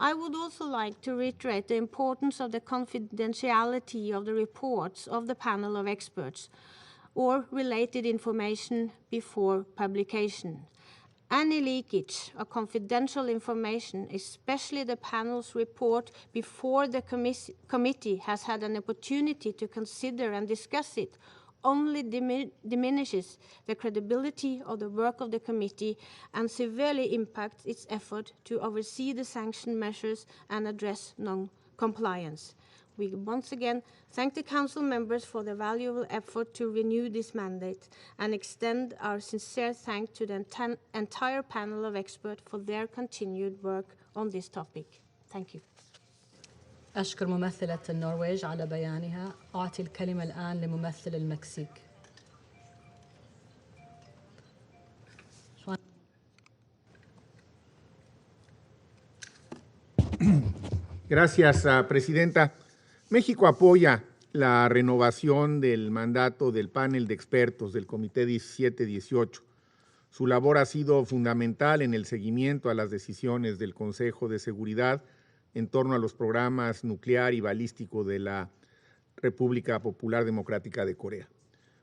I would also like to reiterate the importance of the confidentiality of the reports of the panel of experts or related information before publication. Any leakage of confidential information, especially the panel's report before the committee has had an opportunity to consider and discuss it, only diminishes the credibility of the work of the committee and severely impacts its effort to oversee the sanction measures and address non-compliance. We once again thank the Council members for their valuable effort to renew this mandate and extend our sincere thanks to the entire panel of experts for their continued work on this topic. Thank you. أشكر ممثلة النرويج على بيانها. أعطي الكلمة الآن لممثل المكسيك. Gracias, Presidenta. México apoya la renovación del mandato del panel de expertos del Comité 17-18. Su labor ha sido fundamental en el seguimiento a las decisiones del Consejo de Seguridad en torno a los programas nuclear y balístico de la República Popular Democrática de Corea.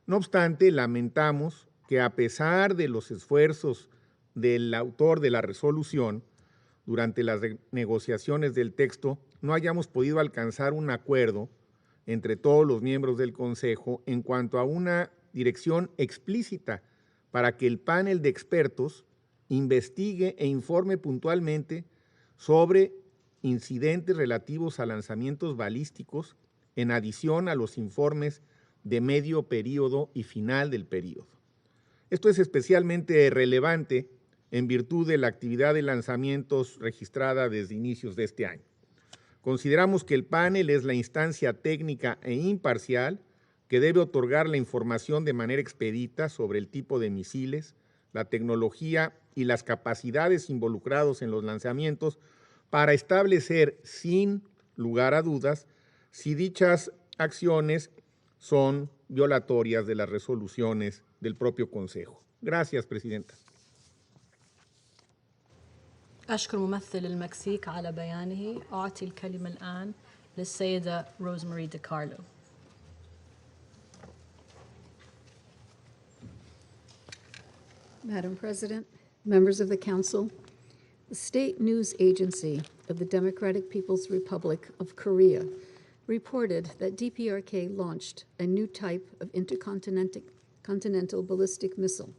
No obstante, lamentamos que a pesar de los esfuerzos del autor de la resolución, durante las negociaciones del texto, no hayamos podido alcanzar un acuerdo entre todos los miembros del Consejo en cuanto a una dirección explícita para que el panel de expertos investigue e informe puntualmente sobre incidentes relativos a lanzamientos balísticos en adición a los informes de medio periodo y final del periodo. Esto es especialmente relevante en virtud de la actividad de lanzamientos registrada desde inicios de este año. Consideramos que el panel es la instancia técnica e imparcial que debe otorgar la información de manera expedita sobre el tipo de misiles, la tecnología y las capacidades involucrados en los lanzamientos para establecer sin lugar a dudas si dichas acciones son violatorias de las resoluciones del propio Consejo. Gracias, Presidenta. أشكر ممثل المكسيك على بيانه. أعطي الكلمة الآن للسيدة روزماري دي كارلو. Madam President, members of the Council, the State News Agency of the Democratic People's Republic of Korea reported that DPRK launched a new type of intercontinental ballistic missile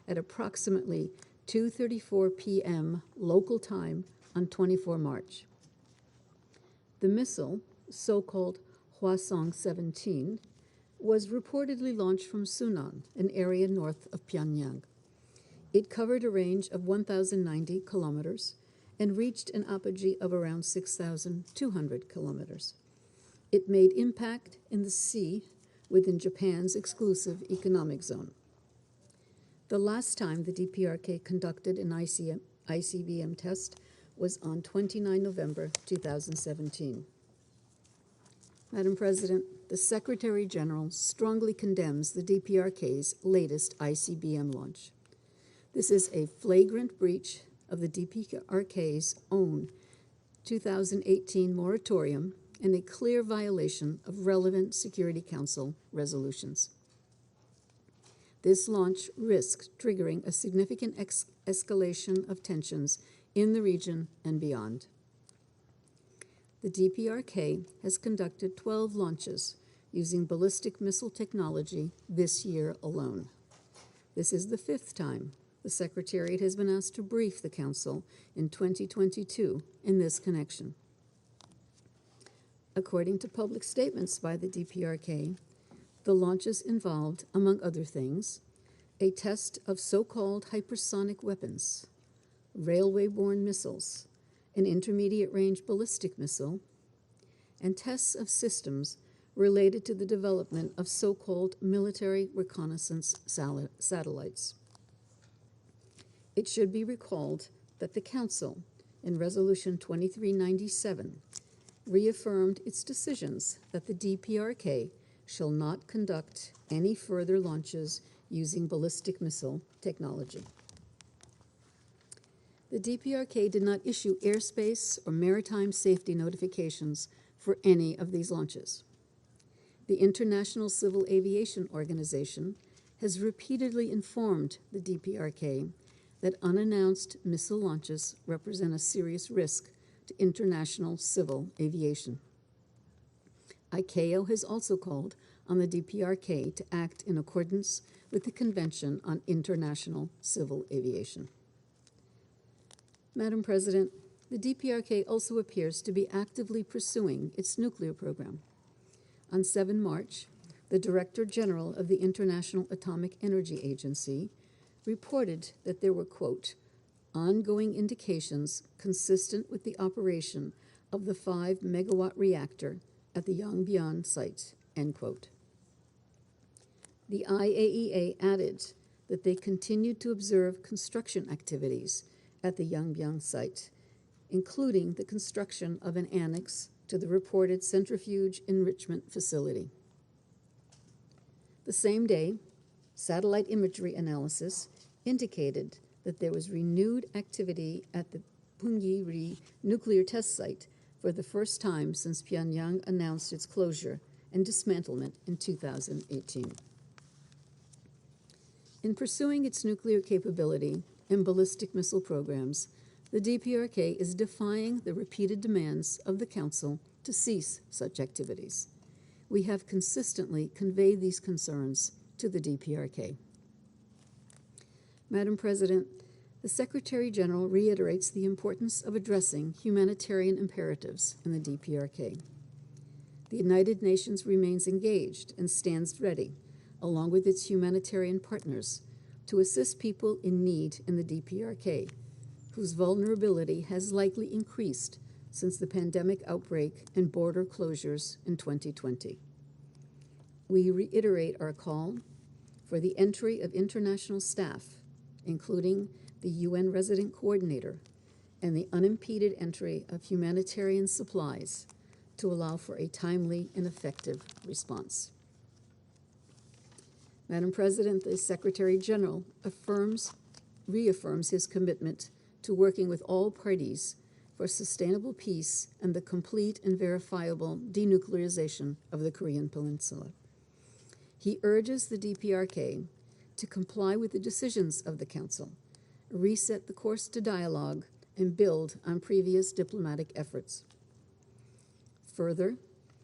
at approximately 2:34 p.m. local time on 24 March. The missile, so-called Hwasong-17, was reportedly launched from Sunan, an area north of Pyongyang. It covered a range of 1,090 kilometers and reached an apogee of around 6,200 kilometers. It made impact in the sea within Japan's exclusive economic zone. The last time the DPRK conducted an ICBM test was on 29 November 2017. Madam President, the Secretary General strongly condemns the DPRK's latest ICBM launch. This is a flagrant breach of the DPRK's own 2018 moratorium and a clear violation of relevant Security Council resolutions. This launch risked triggering a significant escalation of tensions in the region and beyond. The DPRK has conducted 12 launches using ballistic missile technology this year alone. This is the 5th time the Secretariat has been asked to brief the Council in 2022 in this connection. According to public statements by the DPRK, the launches involved, among other things, a test of so-called hypersonic weapons, railway-borne missiles, an intermediate-range ballistic missile, and tests of systems related to the development of so-called military reconnaissance satellites. It should be recalled that the Council, in Resolution 2397, reaffirmed its decisions that the DPRK shall not conduct any further launches using ballistic missile technology. the DPRK did not issue airspace or maritime safety notifications for any of these launches. The International Civil Aviation Organization has repeatedly informed the DPRK that unannounced missile launches represent a serious risk to international civil aviation. ICAO has also called on the DPRK to act in accordance with the Convention on International Civil Aviation. Madam President, the DPRK also appears to be actively pursuing its nuclear program. On 7 March, the Director General of the International Atomic Energy Agency reported that there were, quote, ongoing indications consistent with the operation of the 5-megawatt reactor at the Yongbyon site, end quote. The IAEA added that they continued to observe construction activities at the Yongbyon site, including the construction of an annex to the reported centrifuge enrichment facility. The same day, satellite imagery analysis indicated that there was renewed activity at the Punggye-ri nuclear test site for the first time since Pyongyang announced its closure and dismantlement in 2018. In pursuing its nuclear capability and ballistic missile programs, the DPRK is defying the repeated demands of the Council to cease such activities. We have consistently conveyed these concerns to the DPRK. Madam President, the Secretary General reiterates the importance of addressing humanitarian imperatives in the DPRK. The United Nations remains engaged and stands ready, along with its humanitarian partners, to assist people in need in the DPRK, whose vulnerability has likely increased since the pandemic outbreak and border closures in 2020. We reiterate our call for the entry of international staff, including the UN Resident Coordinator, and the unimpeded entry of humanitarian supplies to allow for a timely and effective response. Madam President, the Secretary General reaffirms his commitment to working with all parties for sustainable peace and the complete and verifiable denuclearization of the Korean Peninsula. He urges the DPRK to comply with the decisions of the Council, reset the course to dialogue, and build on previous diplomatic efforts. Further,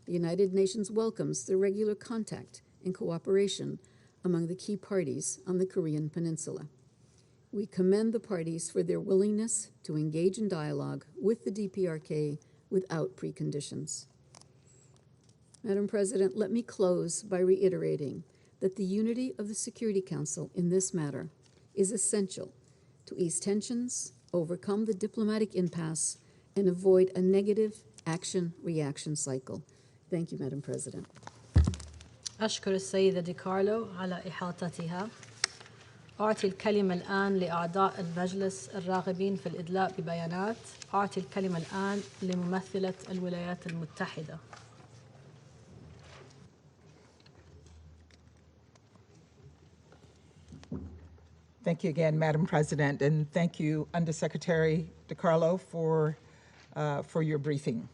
the United Nations welcomes the regular contact and cooperation among the key parties on the Korean Peninsula. We commend the parties for their willingness to engage in dialogue with the DPRK without preconditions. Madam President, let me close by reiterating that the unity of the Security Council in this matter is essential to ease tensions, overcome the diplomatic impasse, and avoid a negative action-reaction cycle. Thank you, Madam President. أشكر السيدة دي كارلو على إحاطتها. أعطي الكلمة الآن لأعضاء المجلس الراغبين في الإدلاء ببيانات. أعطي الكلمة الآن لممثلة الولايات المتحدة. Thank you again, Madam President, and thank you, Undersecretary DiCarlo, for your briefing.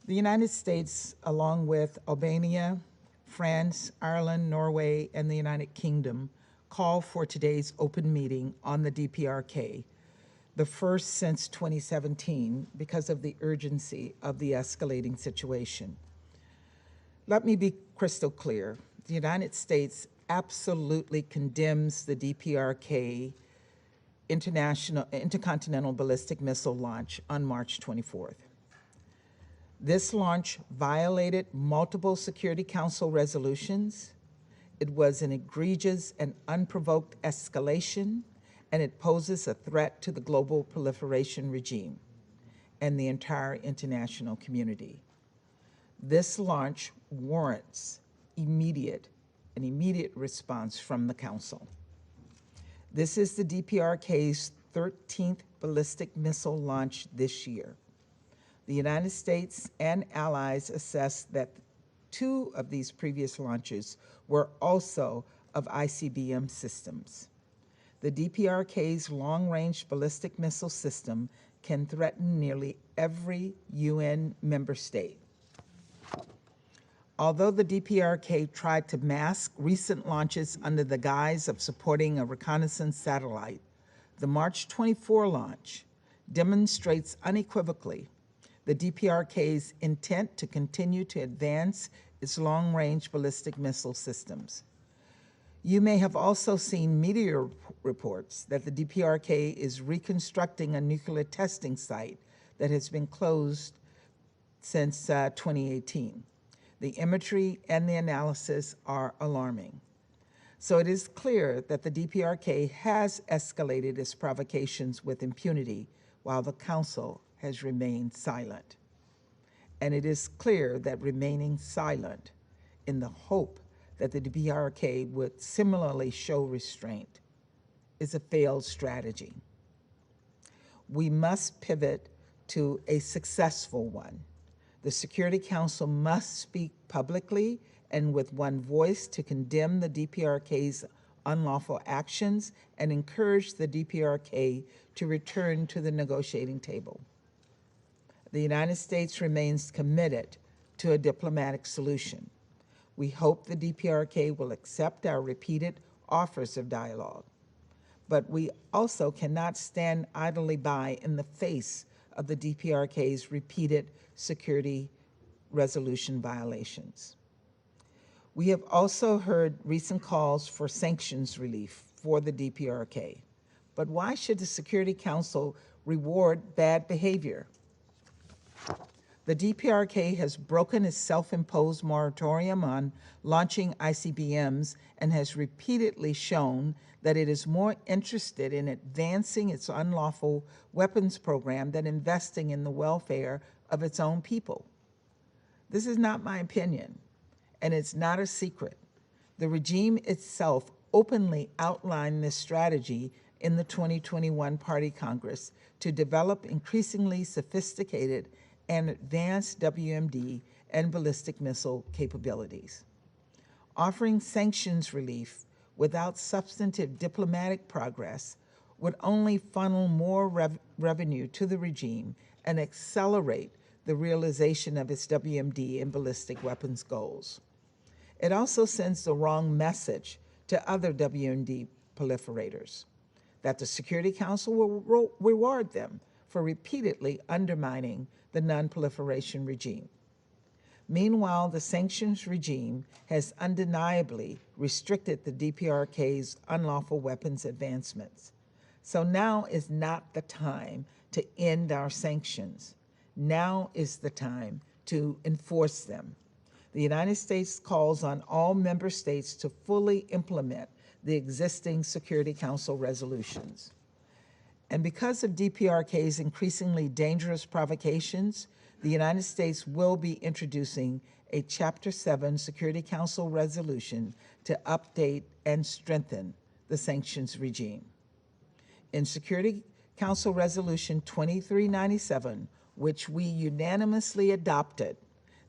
The United States, along with Albania, France, Ireland, Norway, and the United Kingdom, call for today's open meeting on the DPRK, the first since 2017 because of the urgency of the escalating situation. Let me be crystal clear. The United States absolutely condemns the DPRK intercontinental ballistic missile launch on March 24th. This launch violated multiple Security Council resolutions. It was an egregious and unprovoked escalation, and it poses a threat to the global proliferation regime and the entire international community. This launch warrants an immediate response from the Council. This is the DPRK's 13th ballistic missile launch this year. The United States and allies assess that 2 of these previous launches were also of ICBM systems. the DPRK's long-range ballistic missile system can threaten nearly every UN member state. Although the DPRK tried to mask recent launches under the guise of supporting a reconnaissance satellite, the March 24 launch demonstrates unequivocally the DPRK's intent to continue to advance its long-range ballistic missile systems. You may have also seen media reports that the DPRK is reconstructing a nuclear testing site that has been closed since 2018. The imagery and the analysis are alarming. So it is clear that the DPRK has escalated its provocations with impunity while the Council has remained silent. And it is clear that remaining silent in the hope that the DPRK would similarly show restraint is a failed strategy. We must pivot to a successful one. The Security Council must speak publicly and with one voice to condemn the DPRK's unlawful actions and encourage the DPRK to return to the negotiating table. The United States remains committed to a diplomatic solution. We hope the DPRK will accept our repeated offers of dialogue, but we also cannot stand idly by in the face of the DPRK's repeated security resolution violations. We have also heard recent calls for sanctions relief for the DPRK, but why should the Security Council reward bad behavior? The DPRK has broken its self-imposed moratorium on launching ICBMs and has repeatedly shown that it is more interested in advancing its unlawful weapons program than investing in the welfare of its own people. This is not my opinion, and it's not a secret. The regime itself openly outlined this strategy in the 2021 Party Congress to develop increasingly sophisticated and advanced WMD and ballistic missile capabilities. Offering sanctions relief without substantive diplomatic progress would only funnel more revenue to the regime and accelerate the realization of its WMD and ballistic weapons goals. It also sends the wrong message to other WMD proliferators, that the Security Council will reward them for repeatedly undermining the non-proliferation regime. Meanwhile, the sanctions regime has undeniably restricted the DPRK's unlawful weapons advancements. So now is not the time to end our sanctions. Now is the time to enforce them. The United States calls on all member states to fully implement the existing Security Council resolutions. And because of DPRK's increasingly dangerous provocations, the United States will be introducing a Chapter 7 Security Council resolution to update and strengthen the sanctions regime. In Security Council Resolution 2397, which we unanimously adopted,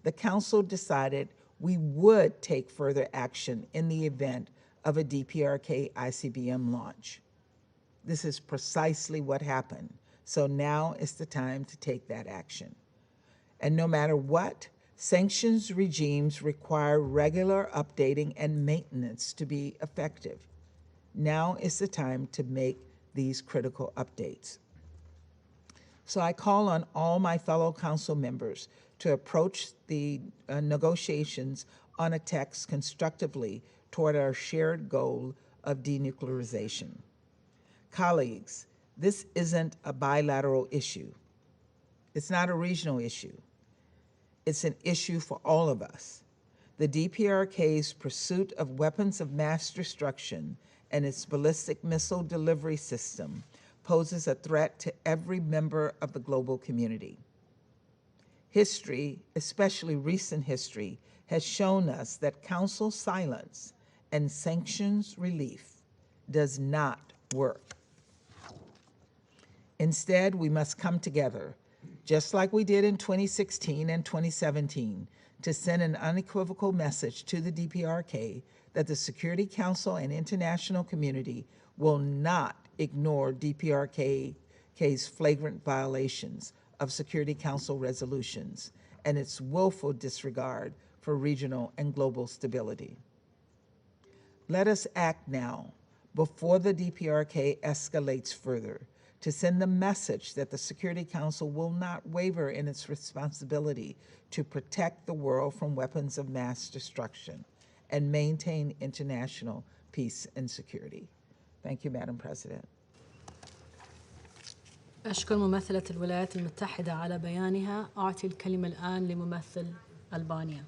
the Council decided we would take further action in the event of a DPRK ICBM launch. This is precisely what happened. So now is the time to take that action. And no matter what, sanctions regimes require regular updating and maintenance to be effective. Now is the time to make these critical updates. So I call on all my fellow council members to approach the negotiations on a text constructively toward our shared goal of denuclearization. Colleagues, this isn't a bilateral issue. It's not a regional issue. It's an issue for all of us. The DPRK's pursuit of weapons of mass destruction and its ballistic missile delivery system poses a threat to every member of the global community. History, especially recent history, has shown us that Council silence and sanctions relief does not work. Instead, we must come together, just like we did in 2016 and 2017, to send an unequivocal message to the DPRK that the Security Council and international community will not ignore DPRK's flagrant violations of Security Council resolutions and its willful disregard for regional and global stability. Let us act now, before the DPRK escalates further, to send the message that the Security Council will not waver in its responsibility to protect the world from weapons of mass destruction and maintain international peace and security. Thank you, Madam President. أشكر ممثلة الولايات المتحدة على بيانها. أعطي الكلمة الآن لممثل ألبانيا.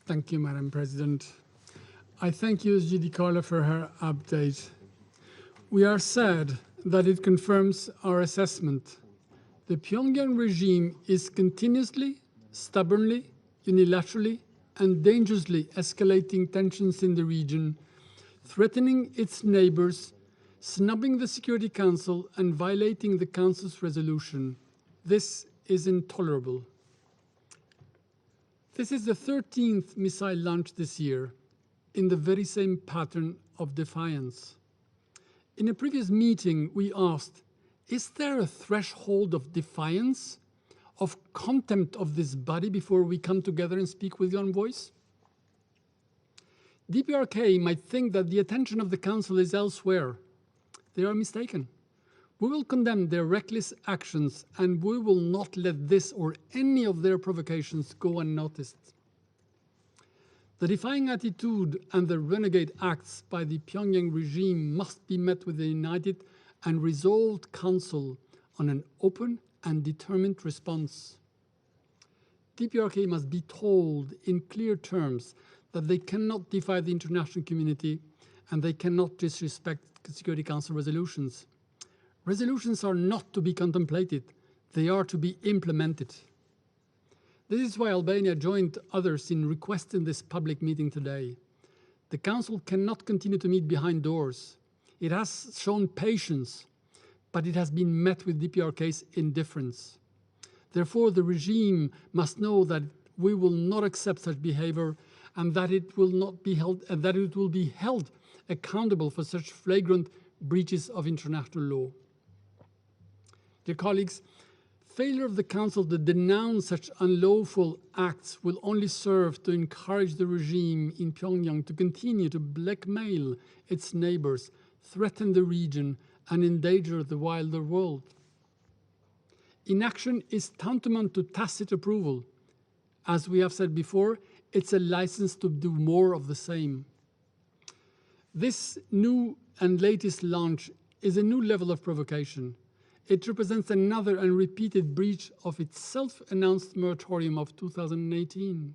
Thank you, Madam President. I thank USG DiCarlo for her update. We are sad that it confirms our assessment. The Pyongyang regime is continuously, stubbornly, unilaterally, and dangerously escalating tensions in the region, threatening its neighbors, snubbing the Security Council, and violating the Council's resolution. This is intolerable. This is the 13th missile launch this year, in the very same pattern of defiance. In a previous meeting, we asked, is there a threshold of defiance, of contempt of this body before we come together and speak with one voice? DPRK might think that the attention of the Council is elsewhere. They are mistaken. We will condemn their reckless actions, and we will not let this or any of their provocations go unnoticed. The defying attitude and the renegade acts by the Pyongyang regime must be met with a united and resolved Council on an open and determined response. DPRK must be told in clear terms that they cannot defy the international community and they cannot disrespect Security Council resolutions. Resolutions are not to be contemplated, they are to be implemented. This is why Albania joined others in requesting this public meeting today. The Council cannot continue to meet behind doors. It has shown patience, but it has been met with DPRK's indifference. Therefore, the regime must know that we will not accept such behavior and that it will be held accountable for such flagrant breaches of international law. Dear colleagues, failure of the Council to denounce such unlawful acts will only serve to encourage the regime in Pyongyang to continue to blackmail its neighbors, threaten the region, and endanger the wider world. Inaction is tantamount to tacit approval. As we have said before, it's a license to do more of the same. This new and latest launch is a new level of provocation. It represents another and repeated breach of its self-announced moratorium of 2018.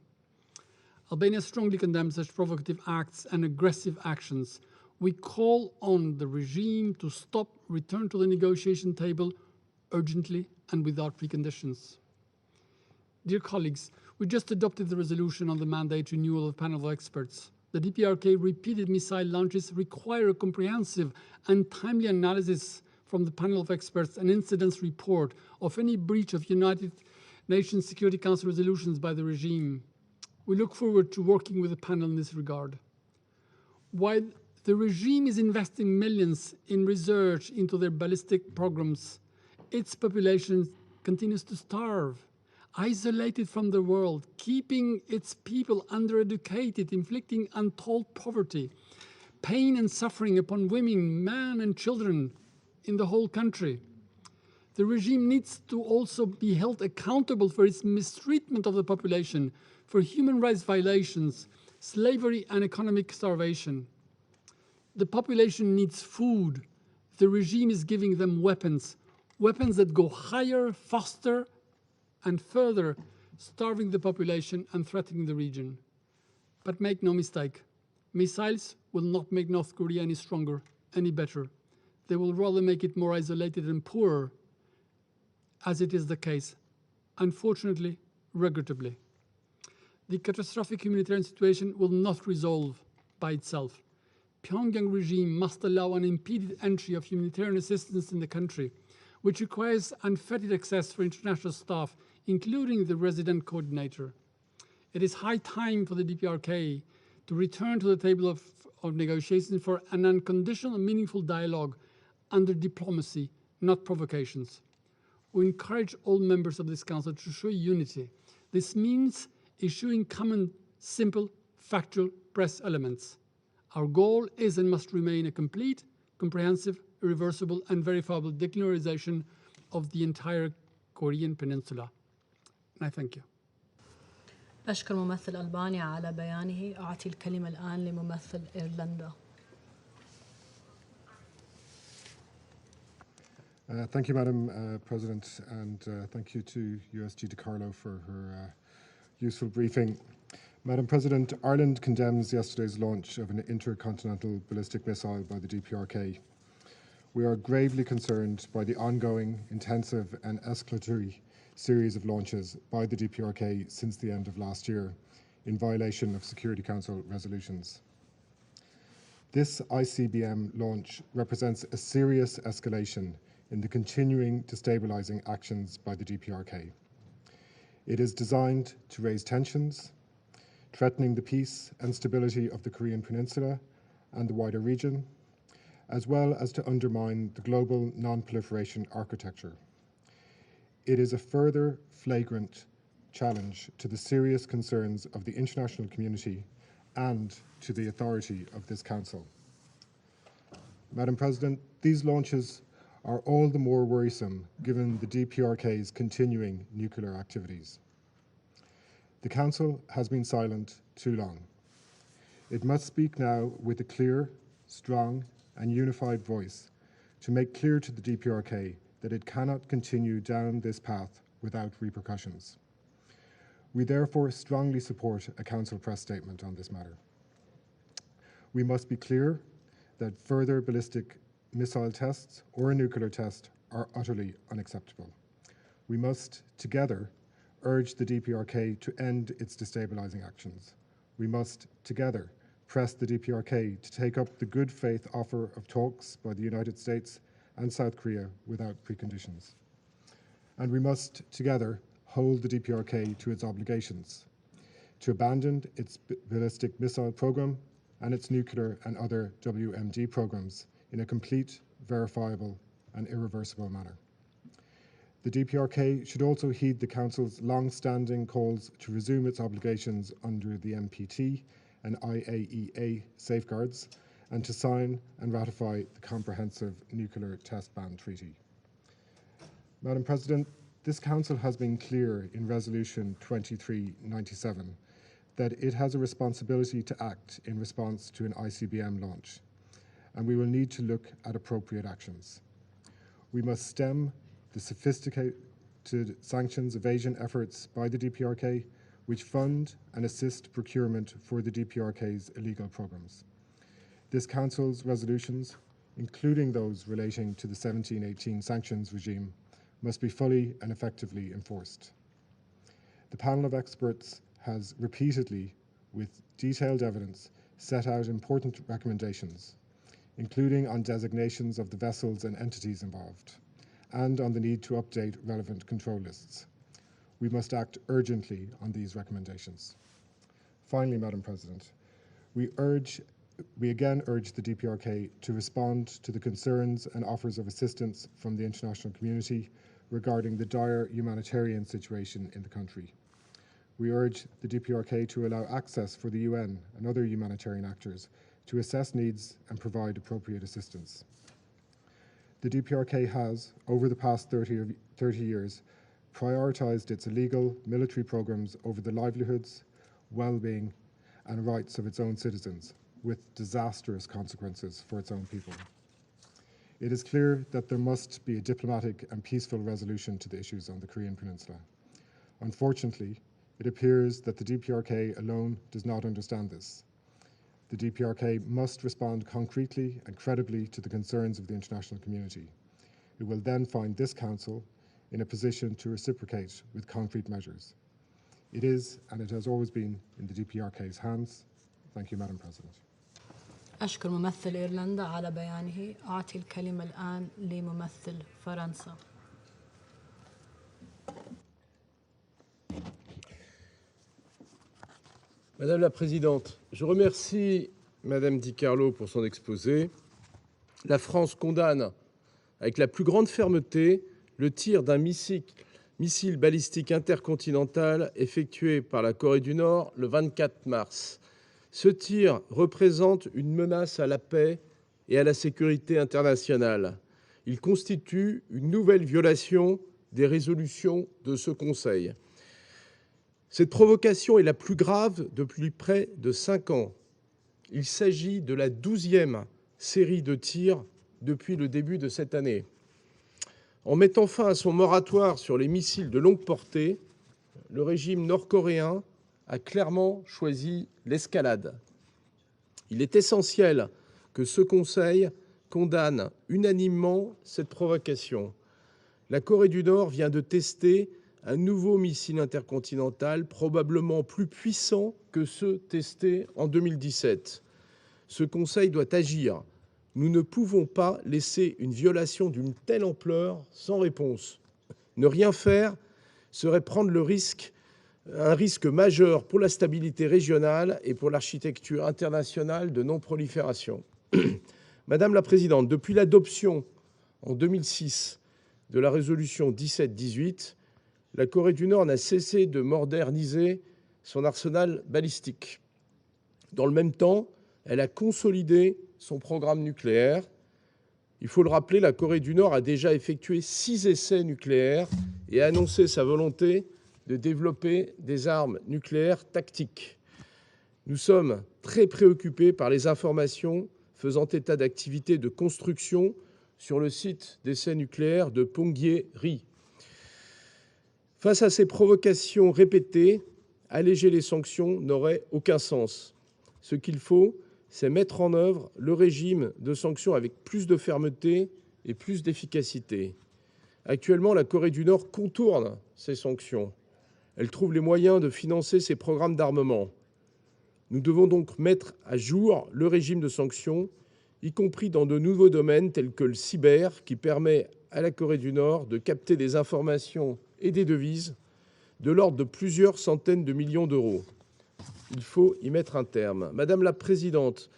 Albania strongly condemns such provocative acts and aggressive actions. We call on the regime to stop, return to the negotiation table urgently and without preconditions. Dear colleagues, we just adopted the resolution on the mandate renewal of the panel of experts. The DPRK repeated missile launches require a comprehensive and timely analysis from the panel of experts and incidents report of any breach of United Nations Security Council resolutions by the regime. We look forward to working with the panel in this regard. While the regime is investing millions in research into their ballistic programs, its population continues to starve, isolated from the world, keeping its people undereducated, inflicting untold poverty, pain and suffering upon women, men, and children in the whole country. The regime needs to also be held accountable for its mistreatment of the population, for human rights violations, slavery, and economic starvation. The population needs food. The regime is giving them weapons that go higher, faster, and further, starving the population and threatening the region. But make no mistake, missiles will not make North Korea any stronger, any better. They will rather make it more isolated and poorer, as it is the case, unfortunately, regrettably. The catastrophic humanitarian situation will not resolve by itself. Pyongyang regime must allow unimpeded entry of humanitarian assistance in the country, which requires unfettered access for international staff, including the resident coordinator. It is high time for the DPRK to return to the table of negotiations for an unconditional and meaningful dialogue under diplomacy, not provocations. We encourage all members of this Council to show unity. This means issuing common, simple, factual press elements. Our goal is and must remain a complete, comprehensive, irreversible, and verifiable denuclearization of the entire Korean Peninsula. And I thank you. أشكر ممثل ألبانيا على بيانه. أعطي الكلمة الآن لممثل إيرلندا. Thank you, Madam President, and thank you to USG DiCarlo for her useful briefing. Madam President, Ireland condemns yesterday's launch of an intercontinental ballistic missile by the DPRK. We are gravely concerned by the ongoing, intensive and escalatory series of launches by the DPRK since the end of last year in violation of Security Council resolutions. This ICBM launch represents a serious escalation in the continuing destabilizing actions by the DPRK. It is designed to raise tensions, threatening the peace and stability of the Korean Peninsula and the wider region, as well as to undermine the global non-proliferation architecture. It is a further flagrant challenge to the serious concerns of the international community and to the authority of this Council. Madam President, these launches are all the more worrisome given the DPRK's continuing nuclear activities. The Council has been silent too long. It must speak now with a clear, strong and unified voice to make clear to the DPRK that it cannot continue down this path without repercussions. We therefore strongly support a Council press statement on this matter. We must be clear that further ballistic missile tests or a nuclear test are utterly unacceptable. We must together urge the DPRK to end its destabilizing actions. We must together press the DPRK to take up the good faith offer of talks by the United States and South Korea without preconditions. And we must together hold the DPRK to its obligations to abandon its ballistic missile program and its nuclear and other WMD programs in a complete, verifiable and irreversible manner. The DPRK should also heed the Council's long-standing calls to resume its obligations under the NPT and IAEA safeguards and to sign and ratify the Comprehensive Nuclear Test Ban Treaty. Madam President, this Council has been clear in Resolution 2397 that it has a responsibility to act in response to an ICBM launch, and we will need to look at appropriate actions. We must stem the sophisticated sanctions evasion efforts by the DPRK, which fund and assist procurement for the DPRK's illegal programs. This Council's resolutions, including those relating to the 1718 sanctions regime, must be fully and effectively enforced. The panel of experts has repeatedly, with detailed evidence, set out important recommendations, including on designations of the vessels and entities involved, and on the need to update relevant control lists. We must act urgently on these recommendations. Finally, Madam President, we again urge the DPRK to respond to the concerns and offers of assistance from the international community regarding the dire humanitarian situation in the country. We urge the DPRK to allow access for the UN and other humanitarian actors to assess needs and provide appropriate assistance. The DPRK has, over the past 30 years, prioritized its illegal military programs over the livelihoods, well-being, and rights of its own citizens, with disastrous consequences for its own people. It is clear that there must be a diplomatic and peaceful resolution to the issues on the Korean Peninsula. Unfortunately, it appears that the DPRK alone does not understand this. The DPRK must respond concretely and credibly to the concerns of the international community. It will then find this Council in a position to reciprocate with concrete measures. It is, and it has always been, in the DPRK's hands. Thank you, Madam President. أشكر ممثل إيرلندا على بيانه. أعطي الكلمة الآن لممثل فرنسا. Madame la Présidente, je remercie Madame Di Carlo pour son exposé. La France condamne avec la plus grande fermeté le tir d'un missile balistique intercontinental effectué par la Corée du Nord le 24 mars. Ce tir représente une menace à la paix et à la sécurité internationale. Il constitue une nouvelle violation des résolutions de ce Conseil. Cette provocation est la plus grave depuis près de 5 ans. Il s'agit de la 12e série de tirs depuis le début de cette année. En mettant fin à son moratoire sur les missiles de longue portée, le régime nord-coréen a clairement choisi l'escalade. Il est essentiel que ce Conseil condamne unanimement cette provocation. La Corée du Nord vient de tester un nouveau missile intercontinental, probablement plus puissant que ceux testés en 2017. Ce Conseil doit agir. Nous ne pouvons pas laisser une violation d'une telle ampleur sans réponse. Ne rien faire serait prendre un risque majeur pour la stabilité régionale et pour l'architecture internationale de non-prolifération. Madame la Présidente, depuis l'adoption en 2006 de la résolution 1718, la Corée du Nord n'a cessé de moderniser son arsenal balistique. Dans le même temps, elle a consolidé son programme nucléaire. Il faut le rappeler, la Corée du Nord a déjà effectué 6 essais nucléaires et a annoncé sa volonté de développer des armes nucléaires tactiques. Nous sommes très préoccupés par les informations faisant état d'activités de construction sur le site d'essais nucléaires de Punggye-ri. Face à ces provocations répétées, alléger les sanctions n'aurait aucun sens. Ce qu'il faut, c'est mettre en œuvre le régime de sanctions avec plus de fermeté et plus d'efficacité. Actuellement, la Corée du Nord contourne ces sanctions. Elle trouve les moyens de financer ses programmes d'armement. Nous devons donc mettre à jour le régime de sanctions, y compris dans de nouveaux domaines tels que le cyber, qui permet à la Corée du Nord de capter des informations et des devises de l'ordre de plusieurs centaines de millions d'euros. Il faut y mettre un terme. Madame la Présidente,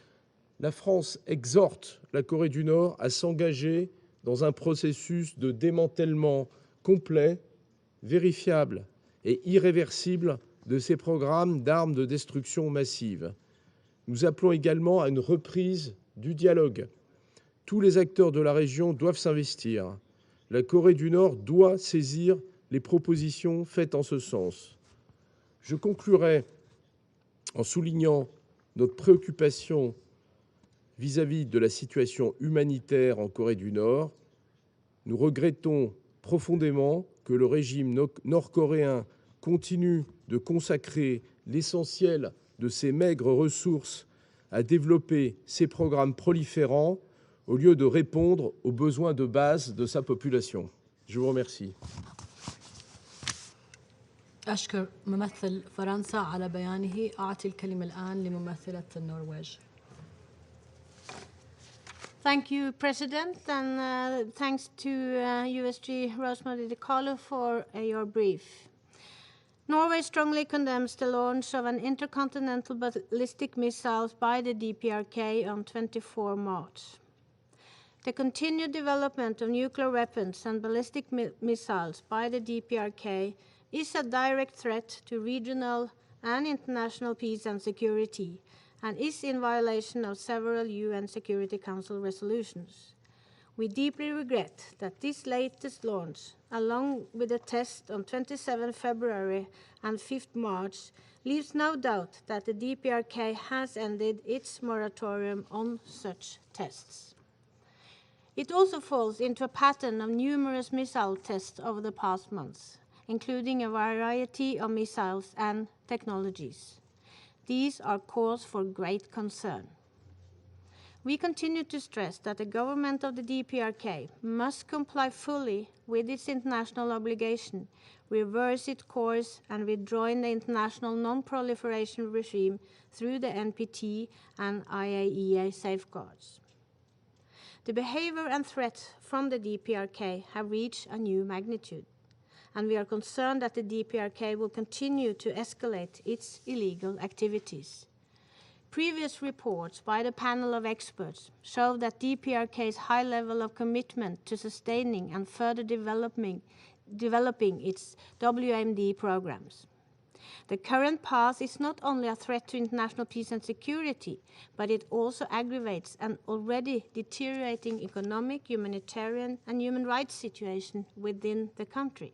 la France exhorte la Corée du Nord à s'engager dans un processus de démantèlement complet, vérifiable et irréversible de ses programmes d'armes de destruction massive. Nous appelons également à une reprise du dialogue. Tous les acteurs de la région doivent s'investir. La Corée du Nord doit saisir les propositions faites en ce sens. Je conclurai en soulignant notre préoccupation vis-à-vis de la situation humanitaire en Corée du Nord. Nous regrettons profondément que le régime nord-coréen continue de consacrer l'essentiel de ses maigres ressources à développer ses programmes proliférants au lieu de répondre aux besoins de base de sa population. Je vous remercie. أشكر ممثل فرنسا على بيانه. أعطي الكلمة الآن لممثلة النرويج. Thank you, President, and thanks to USG Rosemary DiCarlo for your brief. Norway strongly condemns the launch of an intercontinental ballistic missile by the DPRK on 24 March. The continued development of nuclear weapons and ballistic missiles by the DPRK is a direct threat to regional and international peace and security, and is in violation of several UN Security Council resolutions. We deeply regret that this latest launch, along with the test on 27 February and 5 March, leaves no doubt that the DPRK has ended its moratorium on such tests. It also falls into a pattern of numerous missile tests over the past months, including a variety of missiles and technologies. These are cause for great concern. We continue to stress that the government of the DPRK must comply fully with its international obligation, reverse its course, and withdraw the international non-proliferation regime through the NPT and IAEA safeguards. The behavior and threat from the DPRK have reached a new magnitude. and we are concerned that the DPRK will continue to escalate its illegal activities. Previous reports by the panel of experts show that DPRK's high level of commitment to sustaining and further developing its WMD programs. The current path is not only a threat to international peace and security, but it also aggravates an already deteriorating economic, humanitarian, and human rights situation within the country.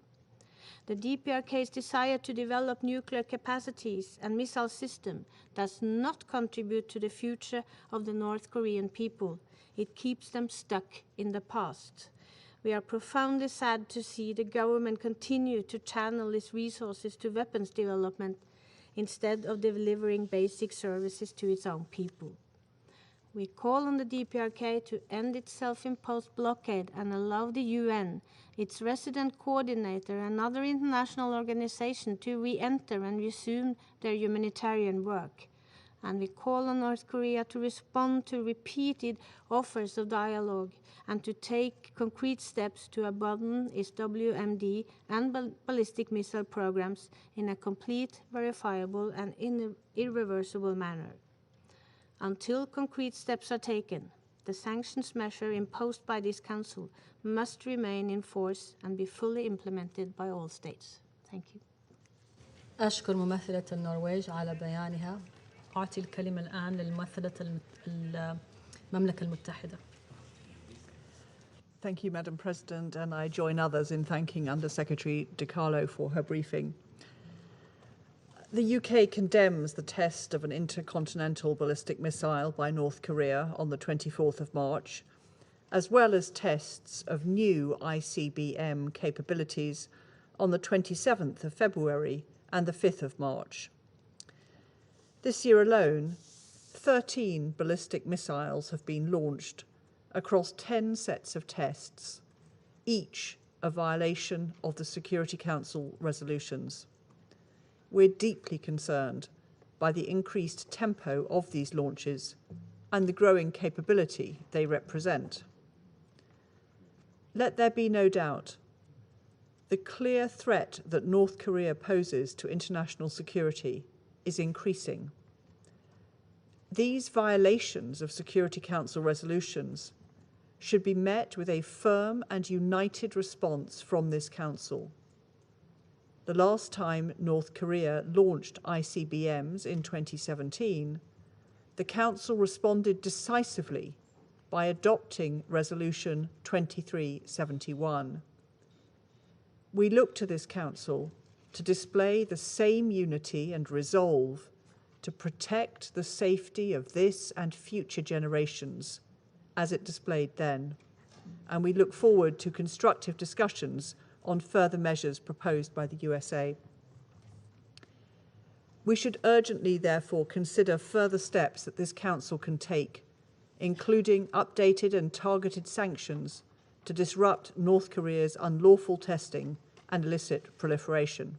The DPRK's desire to develop nuclear capacities and missile systems does not contribute to the future of the North Korean people. It keeps them stuck in the past. We are profoundly sad to see the government continue to channel its resources to weapons development instead of delivering basic services to its own people. We call on the DPRK to end its self-imposed blockade and allow the UN, its resident coordinator, and other international organizations to re-enter and resume their humanitarian work. And we call on North Korea to respond to repeated offers of dialogue and to take concrete steps to abandon its WMD and ballistic missile programs in a complete, verifiable, and irreversible manner. Until concrete steps are taken, the sanctions measure imposed by this Council must remain in force and be fully implemented by all states. Thank you. أشكر ممثلة النرويج على بيانها. أعطي الكلمة الآن للممثلة المملكة المتحدة. Thank you, Madam President, and I join others in thanking Under Secretary DiCarlo for her briefing. The UK condemns the test of an intercontinental ballistic missile by North Korea on the 24th of March, as well as tests of new ICBM capabilities on the 27th of February and the 5th of March. This year alone, 13 ballistic missiles have been launched across 10 sets of tests, each a violation of the Security Council resolutions. We're deeply concerned by the increased tempo of these launches and the growing capability they represent. Let there be no doubt, the clear threat that North Korea poses to international security is increasing. These violations of Security Council resolutions should be met with a firm and united response from this Council. The last time North Korea launched ICBMs in 2017, the Council responded decisively by adopting Resolution 2371. We look to this Council to display the same unity and resolve to protect the safety of this and future generations as it displayed then, and we look forward to constructive discussions on further measures proposed by the USA. We should urgently, therefore, consider further steps that this Council can take, including updated and targeted sanctions to disrupt North Korea's unlawful testing and illicit proliferation.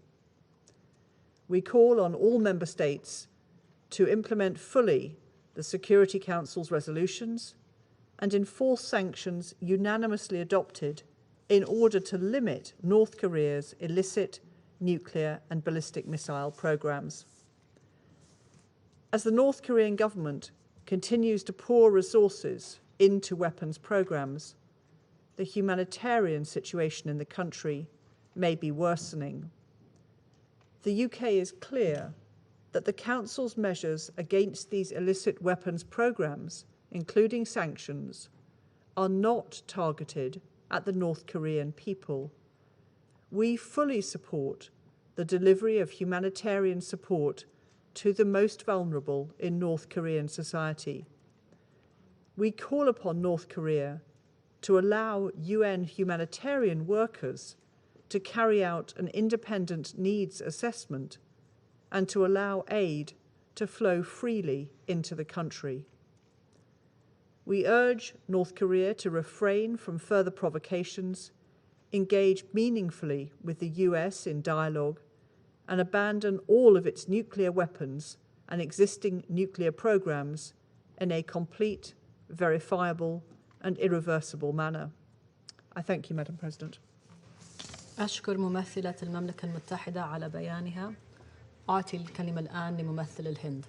We call on all member states to implement fully the Security Council's resolutions and enforce sanctions unanimously adopted in order to limit North Korea's illicit nuclear and ballistic missile programs. As the North Korean government continues to pour resources into weapons programs, the humanitarian situation in the country may be worsening. The UK is clear that the Council's measures against these illicit weapons programs, including sanctions, are not targeted at the North Korean people. We fully support the delivery of humanitarian support to the most vulnerable in North Korean society. We call upon North Korea to allow UN humanitarian workers to carry out an independent needs assessment and to allow aid to flow freely into the country. We urge North Korea to refrain from further provocations, engage meaningfully with the US in dialogue, and abandon all of its nuclear weapons and existing nuclear programs in a complete, verifiable, and irreversible manner. I thank you, Madam President. أشكر ممثلة المملكة المتحدة على بيانها. أعطي الكلمة الآن لممثل الهند.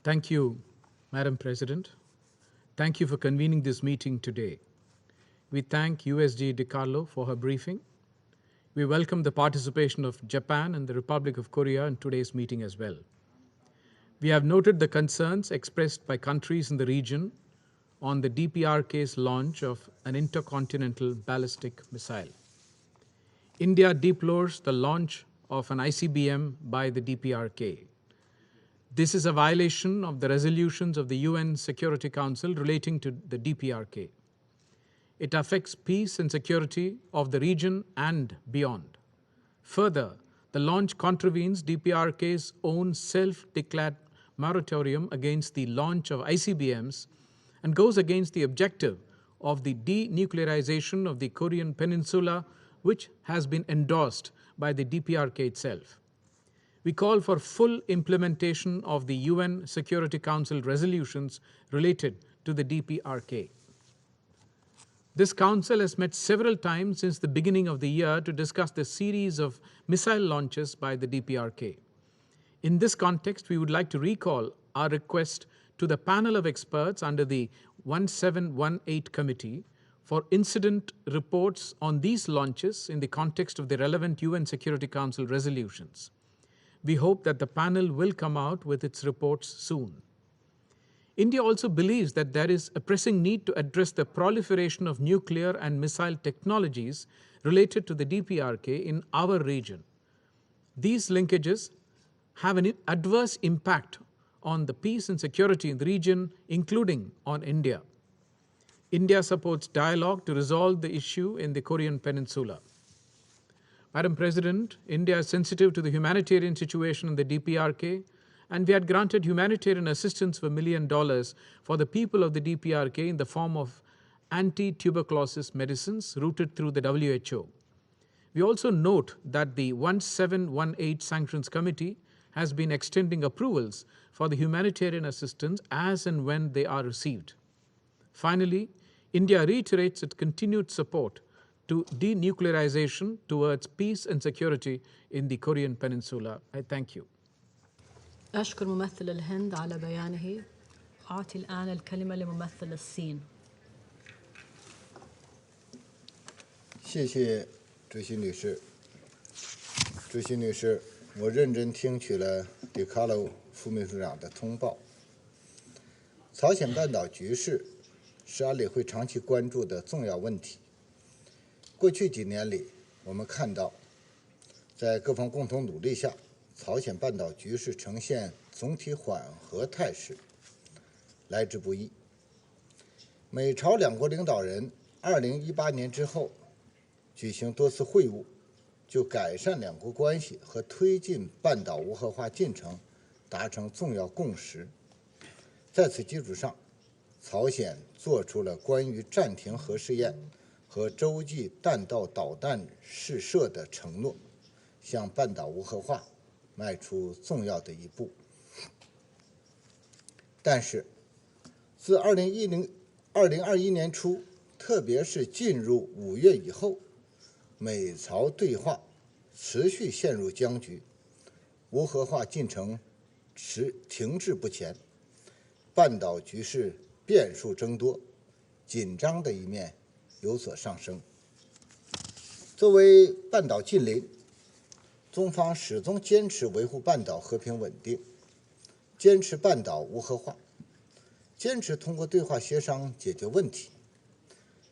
Thank you, Madam President. Thank you for convening this meeting today. We thank USG DiCarlo for her briefing. We welcome the participation of Japan and the Republic of Korea in today's meeting as well. We have noted the concerns expressed by countries in the region on the DPRK's launch of an intercontinental ballistic missile. India deplores the launch of an ICBM by the DPRK. This is a violation of the resolutions of the UN Security Council relating to the DPRK. It affects peace and security of the region and beyond. Further, the launch contravenes DPRK's own self-declared moratorium against the launch of ICBMs and goes against the objective of the denuclearization of the Korean Peninsula, which has been endorsed by the DPRK itself. We call for full implementation of the UN Security Council resolutions related to the DPRK. This council has met several times since the beginning of the year to discuss the series of missile launches by the DPRK. In this context, we would like to recall our request to the panel of experts under the 1718 Committee for incident reports on these launches in the context of the relevant UN Security Council resolutions. We hope that the panel will come out with its reports soon. India also believes that there is a pressing need to address the proliferation of nuclear and missile technologies related to the DPRK in our region. These linkages have an adverse impact on the peace and security in the region, including on India. India supports dialogue to resolve the issue in the Korean Peninsula. Madam President, India is sensitive to the humanitarian situation in the DPRK, and we had granted humanitarian assistance of $1 million for the people of the DPRK in the form of anti-tuberculosis medicines routed through the WHO. We also note that the 1718 Sanctions Committee has been extending approvals for the humanitarian assistance as and when they are received. Finally, India reiterates its continued support to denuclearization towards peace and security in the Korean Peninsula. I thank you. أشكر ممثل الهند على بيانه. أعطي الآن الكلمة لممثل الصين. 谢谢主席女士。主席女士，我认真听取了迪卡洛副秘书长的通报。朝鲜半岛局势是安理会长期关注的重要问题。过去几年里，我们看到，在各方共同努力下，朝鲜半岛局势呈现总体缓和态势，来之不易。美朝两国领导人2018年之后举行多次会晤，就改善两国关系和推进半岛无核化进程达成重要共识。在此基础上，朝鲜作出了关于暂停核试验和洲际弹道导弹试射的承诺，向半岛无核化迈出重要的一步。但是，自2021年初，特别是进入5月以后，美朝对话持续陷入僵局，无核化进程停滞不前，半岛局势变数增多，紧张的一面有所上升。作为半岛近邻，中方始终坚持维护半岛和平稳定，坚持半岛无核化，坚持通过对话协商解决问题，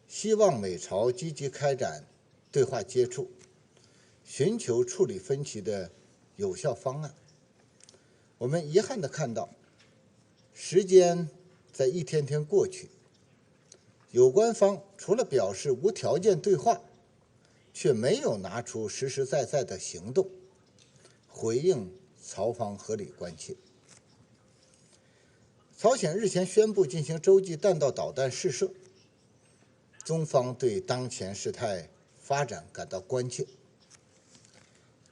希望美朝积极开展对话接触，寻求处理分歧的有效方案。我们遗憾地看到，时间在一天天过去，有关方除了表示无条件对话，却没有拿出实实在在的行动，回应朝方合理关切。朝鲜日前宣布进行洲际弹道导弹试射，中方对当前事态发展感到关切。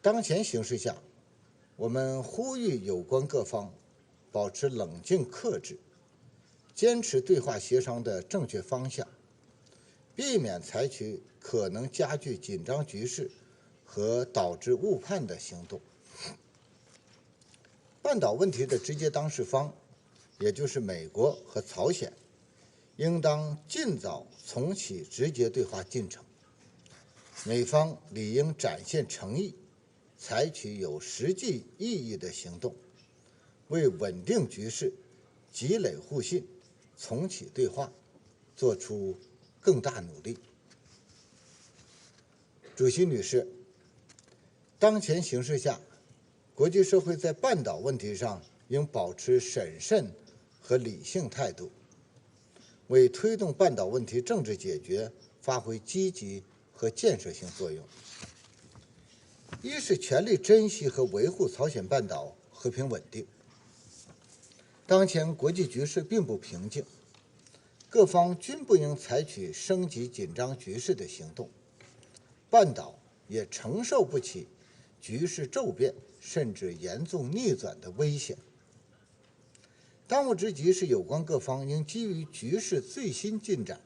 当前形势下，我们呼吁有关各方保持冷静克制，坚持对话协商的正确方向，避免采取可能加剧紧张局势和导致误判的行动。半岛问题的直接当事方，也就是美国和朝鲜，应当尽早重启直接对话进程。美方理应展现诚意，采取有实际意义的行动，为稳定局势、积累互信、重启对话做出更大努力。主席女士，当前形势下，国际社会在半岛问题上应保持审慎和理性态度，为推动半岛问题政治解决发挥积极和建设性作用。一是全力珍惜和维护朝鲜半岛和平稳定。当前国际局势并不平静，各方均不应采取升级紧张局势的行动，半岛也承受不起局势骤变甚至严重逆转的危险。当务之急是有关各方应基于局势最新进展，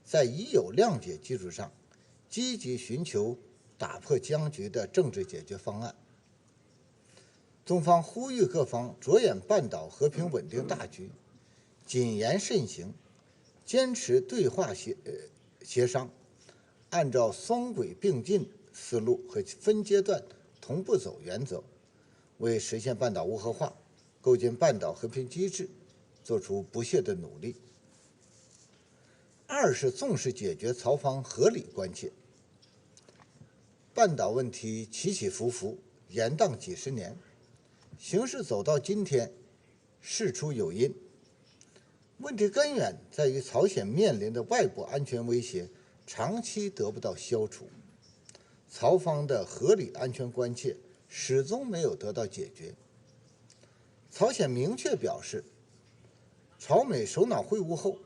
在已有谅解基础上，积极寻求打破僵局的政治解决方案。中方呼吁各方着眼半岛和平稳定大局，谨言慎行，坚持对话协商，按照双轨并进思路和分阶段同步走原则，为实现半岛无核化、构建半岛和平机制做出不懈的努力。二是重视解决朝方合理关切。半岛问题起起伏伏，延宕几十年，形势走到今天，事出有因。问题根源在于朝鲜面临的外部安全威胁长期得不到消除，朝方的合理安全关切始终没有得到解决。朝鲜明确表示，朝美首脑会晤后，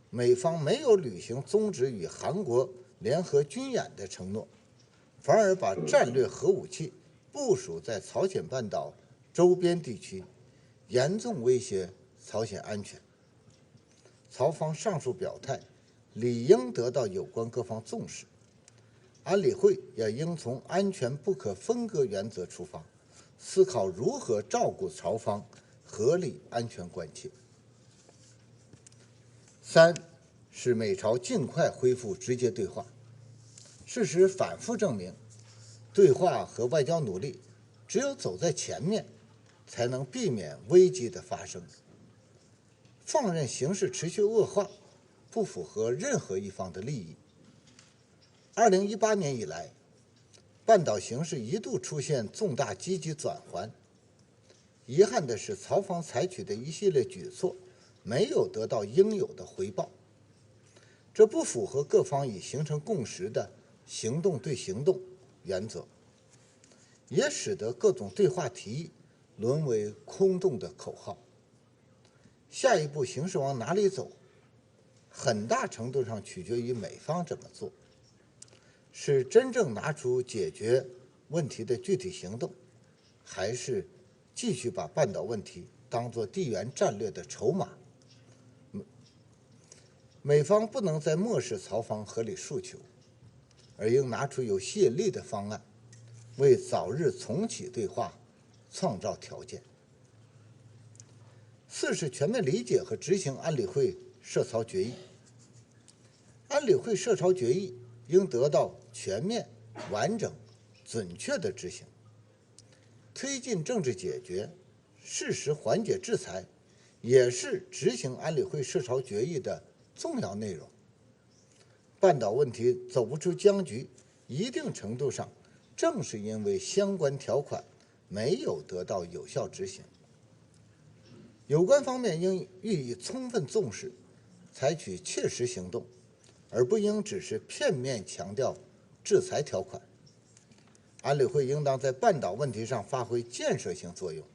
美方没有履行终止与韩国联合军演的承诺，反而把战略核武器部署在朝鲜半岛周边地区，严重威胁朝鲜安全。朝方上述表态理应得到有关各方重视，安理会也应从安全不可分割原则出发，思考如何照顾朝方合理安全关切。三是美朝尽快恢复直接对话。事实反复证明，对话和外交努力只有走在前面，才能避免危机的发生。放任形势持续恶化，不符合任何一方的利益。2018年以来，半岛形势一度出现重大积极转环。遗憾的是，朝方采取的一系列举措没有得到应有的回报，这不符合各方已形成共识的行动对行动原则，也使得各种对话提议沦为空洞的口号。下一步形势往哪里走，很大程度上取决于美方怎么做，是真正拿出解决问题的具体行动，还是继续把半岛问题当作地缘战略的筹码。美方不能再漠视朝方合理诉求，而应拿出有吸引力的方案，为早日重启对话创造条件。四是全面理解和执行安理会涉朝决议。安理会涉朝决议应得到全面、完整、准确的执行。推进政治解决，适时缓解制裁，也是执行安理会涉朝决议的重要内容。半岛问题走不出僵局，一定程度上正是因为相关条款没有得到有效执行。有关方面应予以充分重视，采取切实行动，而不应只是片面强调制裁条款。安理会应当在半岛问题上发挥建设性作用，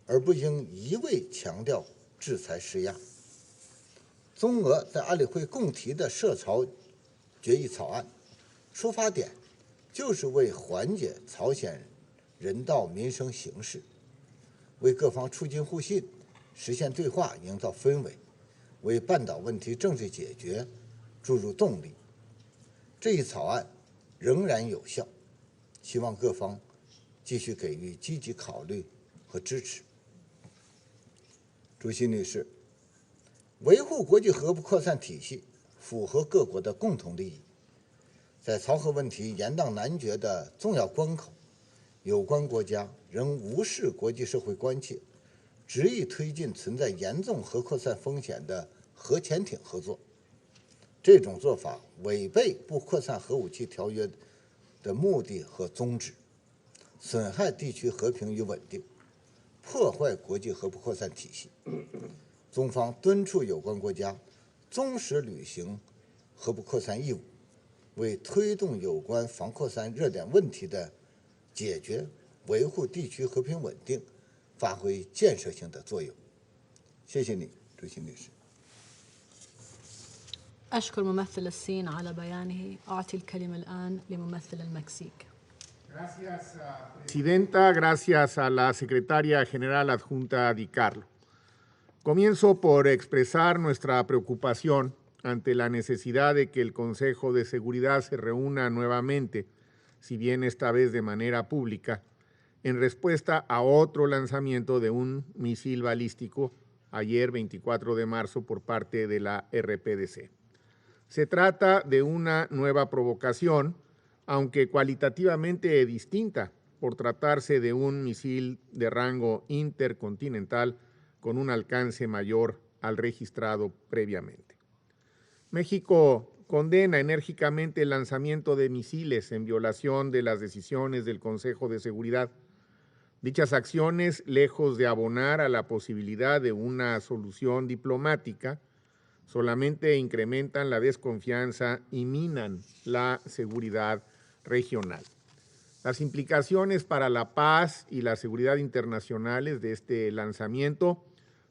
而不应一味强调制裁施压。中俄在安理会共提的涉朝决议草案，出发点就是为缓解朝鲜人道民生形势，为各方促进互信、实现对话营造氛围，为半岛问题政治解决注入动力。这一草案仍然有效，希望各方继续给予积极考虑和支持。主席女士，维护国际核不扩散体系符合各国的共同利益。在朝核问题延宕难决的重要关口，有关国家仍无视国际社会关切，执意推进存在严重核扩散风险的核潜艇合作。这种做法违背不扩散核武器条约的目的和宗旨，损害地区和平与稳定，破坏国际核不扩散体系。中方敦促有关国家忠实履行核不扩散义务，为推动有关防扩散热点问题的解决、维护地区和平稳定发挥建设性的作用。谢谢你，主席女士。أشكر ممثل الصين على بيانه. أعطي الكلمة الآن لممثل المكسيك. Gracias, Presidenta. Gracias a la Secretaria General Adjunta Di Carlo. Comienzo por expresar nuestra preocupación ante la necesidad de que el Consejo de Seguridad se reúna nuevamente, si bien esta vez de manera pública, en respuesta a otro lanzamiento de un misil balístico ayer 24 de marzo por parte de la RPDC. Se trata de una nueva provocación, aunque cualitativamente distinta, por tratarse de un misil de rango intercontinental con un alcance mayor al registrado previamente. México condena enérgicamente el lanzamiento de misiles en violación de las decisiones del Consejo de Seguridad. Dichas acciones, lejos de abonar a la posibilidad de una solución diplomática, solamente incrementan la desconfianza y minan la seguridad regional. Las implicaciones para la paz y la seguridad internacionales de este lanzamiento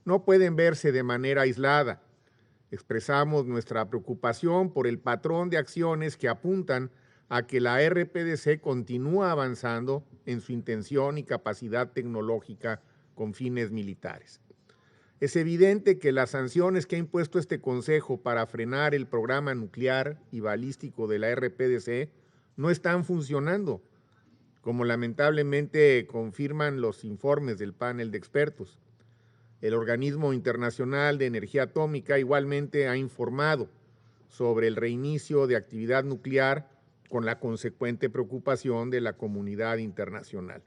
no pueden verse de manera aislada. Expresamos nuestra preocupación por el patrón de acciones que apuntan a que la RPDC continúa avanzando en su intención y capacidad tecnológica con fines militares. Es evidente que las sanciones que ha impuesto este Consejo para frenar el programa nuclear y balístico de la RPDC no están funcionando, como lamentablemente confirman los informes del panel de expertos. El Organismo Internacional de Energía Atómica igualmente ha informado sobre el reinicio de actividad nuclear con la consecuente preocupación de la comunidad internacional.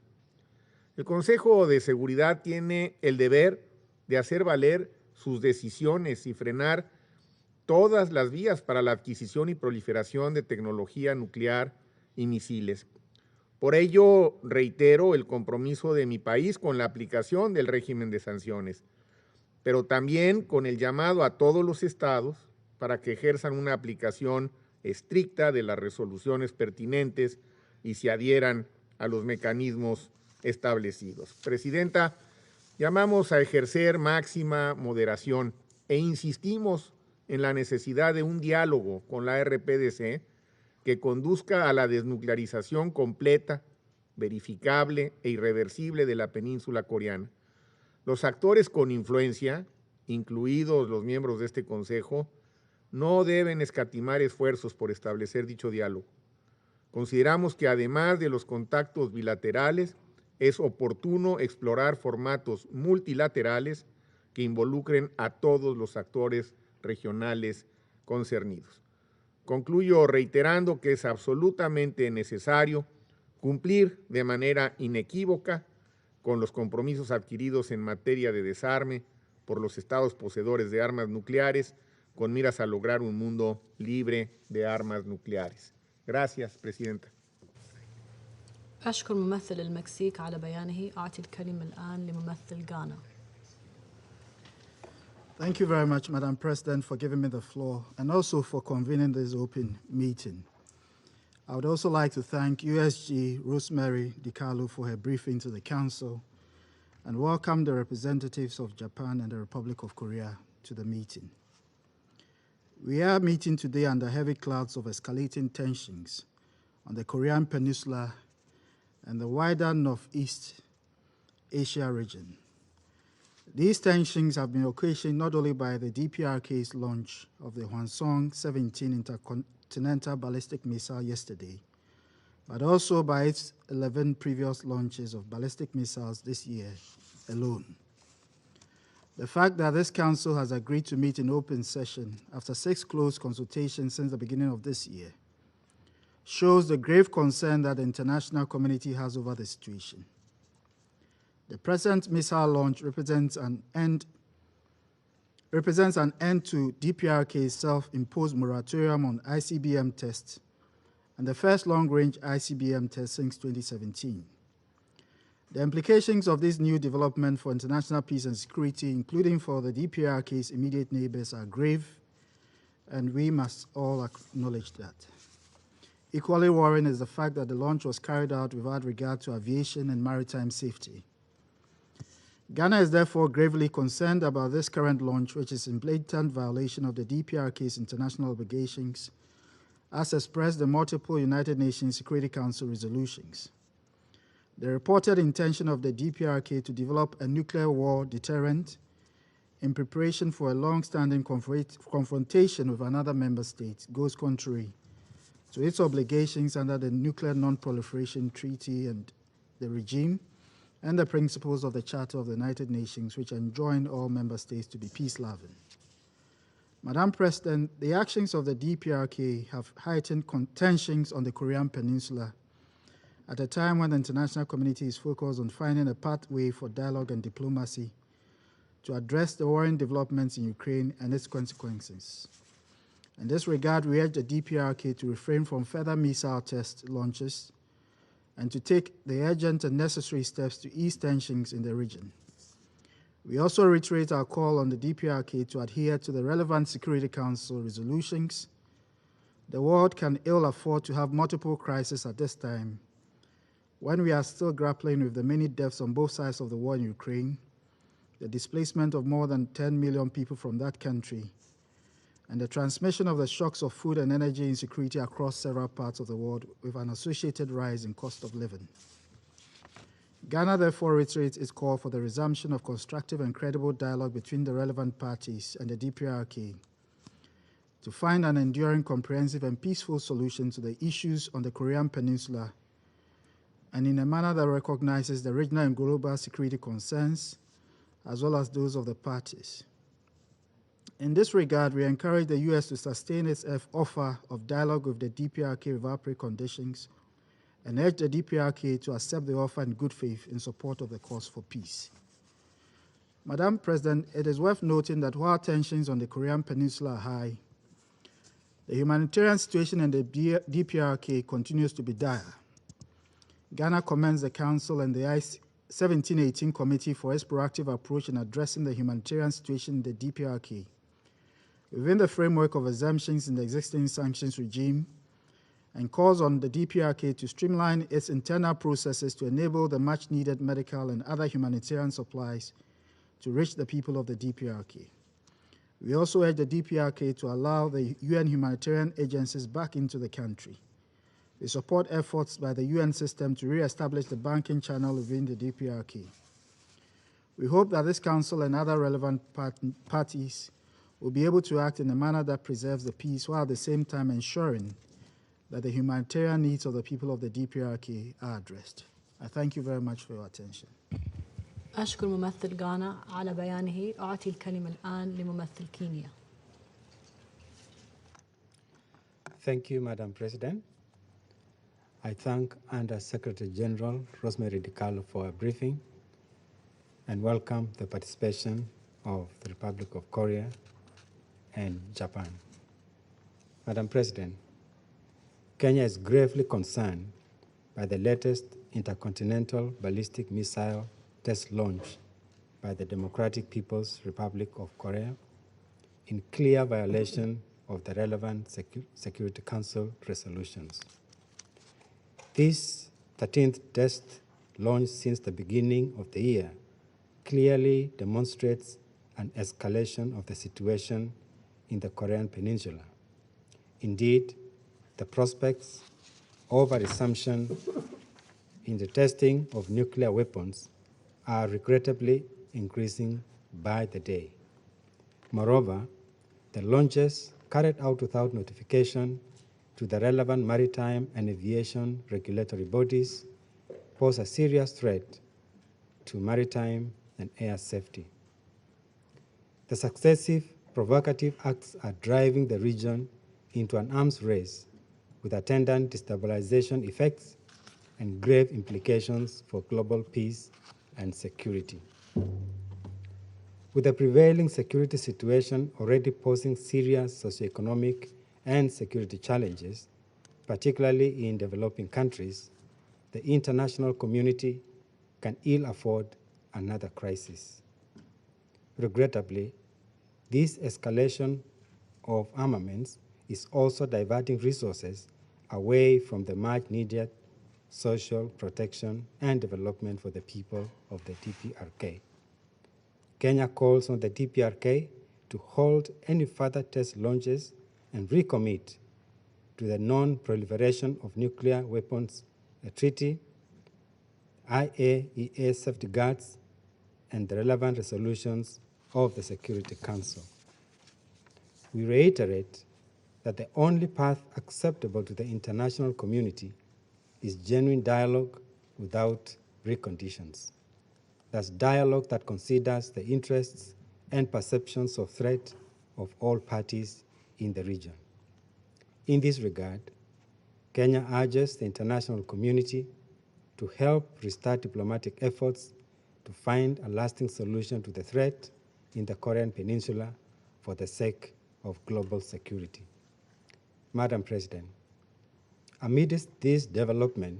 El Consejo de Seguridad tiene el deber de hacer valer sus decisiones y frenar todas las vías para la adquisición y proliferación de tecnología nuclear y misiles. Por ello, reitero el compromiso de mi país con la aplicación del régimen de sanciones, pero también con el llamado a todos los estados para que ejerzan una aplicación estricta de las resoluciones pertinentes y se adhieran a los mecanismos establecidos. Presidenta, llamamos a ejercer máxima moderación e insistimos en la necesidad de un diálogo con la RPDC que conduzca a la desnuclearización completa, verificable e irreversible de la península coreana. Los actores con influencia, incluidos los miembros de este Consejo, no deben escatimar esfuerzos por establecer dicho diálogo. Consideramos que además de los contactos bilaterales, es oportuno explorar formatos multilaterales que involucren a todos los actores regionales concernidos. Concluyo reiterando que es absolutamente necesario cumplir de manera inequívoca con los compromisos adquiridos en materia de desarme por los estados poseedores de armas nucleares con miras a lograr un mundo libre de armas nucleares. Gracias, Presidenta. أشكر ممثل المكسيك على بيانه. أعطي الكلمة الآن لممثل غانا. Thank you very much, Madam President, for giving me the floor and also for convening this open meeting. I would also like to thank USG Rosemary DiCarlo for her briefing to the Council and welcome the representatives of Japan and the Republic of Korea to the meeting. We are meeting today under heavy clouds of escalating tensions on the Korean Peninsula and the wider Northeast Asia region. These tensions have been occasioned not only by the DPRK's launch of the Hwasong-17 intercontinental ballistic missile yesterday, but also by its 11 previous launches of ballistic missiles this year alone. The fact that this council has agreed to meet in open session after 6 closed consultations since the beginning of this year shows the grave concern that the international community has over the situation. The present missile launch represents an end to DPRK's self-imposed moratorium on ICBM tests and the first long-range ICBM test since 2017. The implications of this new development for international peace and security, including for the DPRK's immediate neighbors, are grave, and we must all acknowledge that. Equally worrying is the fact that the launch was carried out without regard to aviation and maritime safety. Ghana is therefore gravely concerned about this current launch, which is in blatant violation of the DPRK's international obligations, as expressed in multiple United Nations Security Council resolutions. The reported intention of the DPRK to develop a nuclear war deterrent in preparation for a long-standing confrontation with another member state goes contrary to its obligations under the Nuclear Non-Proliferation Treaty and the regime and the principles of the Charter of the United Nations, which enjoin all member states to be peace-loving. Madam President, the actions of the DPRK have heightened tensions on the Korean Peninsula at a time when the international community is focused on finding a pathway for dialogue and diplomacy to address the worrying developments in Ukraine and its consequences. In this regard, we urge the DPRK to refrain from further missile test launches and to take the urgent and necessary steps to ease tensions in the region. We also reiterate our call on the DPRK to adhere to the relevant Security Council resolutions. The world can ill afford to have multiple crises at this time, when we are still grappling with the many deaths on both sides of the war in Ukraine, the displacement of more than 10 million people from that country, and the transmission of the shocks of food and energy insecurity across several parts of the world with an associated rise in cost of living. Ghana therefore reiterates its call for the resumption of constructive and credible dialogue between the relevant parties and the DPRK to find an enduring, comprehensive, and peaceful solution to the issues on the Korean Peninsula, and in a manner that recognizes the regional and global security concerns, as well as those of the parties. In this regard, we encourage the U.S. to sustain its offer of dialogue with the DPRK without preconditions, and urge the DPRK to accept the offer in good faith in support of the cause for peace. Madam President, it is worth noting that while tensions on the Korean Peninsula are high, the humanitarian situation in the DPRK continues to be dire. Ghana commends the Council and the 1718 Committee for its proactive approach in addressing the humanitarian situation in the DPRK within the framework of exemptions in the existing sanctions regime, and calls on the DPRK to streamline its internal processes to enable the much-needed medical and other humanitarian supplies to reach the people of the DPRK. We also urge the DPRK to allow the UN humanitarian agencies back into the country. We support efforts by the UN system to re-establish the banking channel within the DPRK. We hope that this Council and other relevant parties will be able to act in a manner that preserves the peace while at the same time ensuring that the humanitarian needs of the people of the DPRK are addressed. I thank you very much for your attention. أشكر ممثل غانا على بيانه. أعطي الكلمة الآن لممثل كينيا. Thank you, Madam President. I thank Under Secretary General Rosemary DiCarlo for her briefing and welcome the participation of the Republic of Korea and Japan. Madam President, Kenya is gravely concerned by the latest intercontinental ballistic missile test launch by the Democratic People's Republic of Korea in clear violation of the relevant Security Council resolutions. This 13th test launched since the beginning of the year clearly demonstrates an escalation of the situation in the Korean Peninsula. Indeed, the prospects of a resumption in the testing of nuclear weapons are regrettably increasing by the day. Moreover, the launches carried out without notification to the relevant maritime and aviation regulatory bodies pose a serious threat to maritime and air safety. The successive provocative acts are driving the region into an arms race with attendant destabilization effects and grave implications for global peace and security. With the prevailing security situation already posing serious socioeconomic and security challenges, particularly in developing countries, the international community can ill afford another crisis. Regrettably, this escalation of armaments is also diverting resources away from the much-needed social protection and development for the people of the DPRK. Kenya calls on the DPRK to halt any further test launches and recommit to the non-proliferation of nuclear weapons treaty, IAEA safeguards, and the relevant resolutions of the Security Council. We reiterate that the only path acceptable to the international community is genuine dialogue without preconditions. That's dialogue that considers the interests and perceptions of threat of all parties in the region. In this regard, Kenya urges the international community to help restart diplomatic efforts to find a lasting solution to the threat in the Korean Peninsula for the sake of global security. Madam President, amidst this development,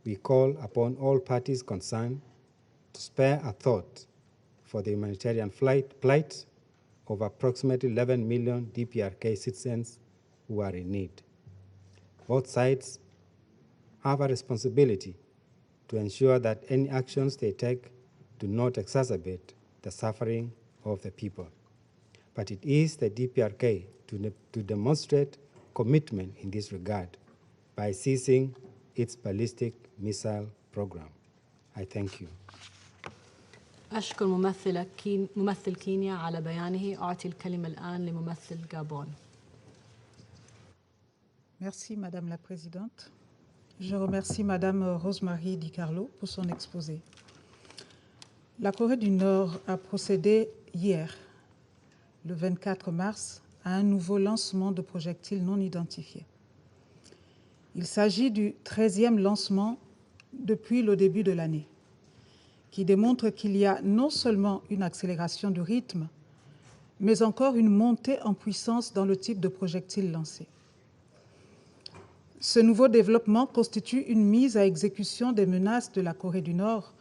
we call upon all parties concerned to spare a thought for the humanitarian plight of approximately 11 million DPRK citizens who are in need. Both sides have a responsibility to ensure that any actions they take do not exacerbate the suffering of the people. But it is the DPRK to demonstrate commitment in this regard by ceasing its ballistic missile program. I thank you. أشكر ممثل كينيا على بيانه. أعطي الكلمة الآن لممثل غابون. Merci Madame la Présidente. Je remercie Madame Rosemary DiCarlo pour son exposé. La Corée du Nord a procédé hier, le 24 mars, à un nouveau lancement de projectiles non identifiés. Il s'agit du 13e lancement depuis le début de l'année, qui démontre qu'il y a non seulement une accélération du rythme, mais encore une montée en puissance dans le type de projectiles lancés. Ce nouveau développement constitue une mise à exécution des menaces de la Corée du Nord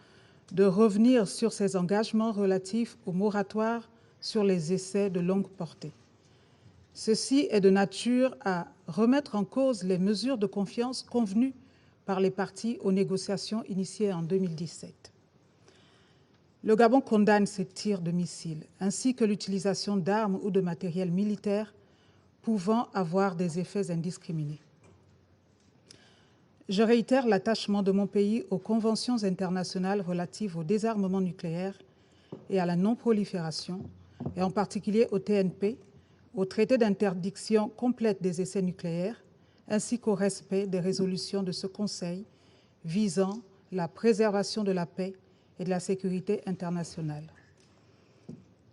de revenir sur ses engagements relatifs au moratoire sur les essais de longue portée. Ceci est de nature à remettre en cause les mesures de confiance convenues par les parties aux négociations initiées en 2017. Le Gabon condamne ces tirs de missiles, ainsi que l'utilisation d'armes ou de matériel militaire pouvant avoir des effets indiscriminés. Je réitère l'attachement de mon pays aux conventions internationales relatives au désarmement nucléaire et à la non-prolifération, et en particulier au TNP, au traité d'interdiction complète des essais nucléaires, ainsi qu'au respect des résolutions de ce Conseil visant la préservation de la paix et de la sécurité internationale.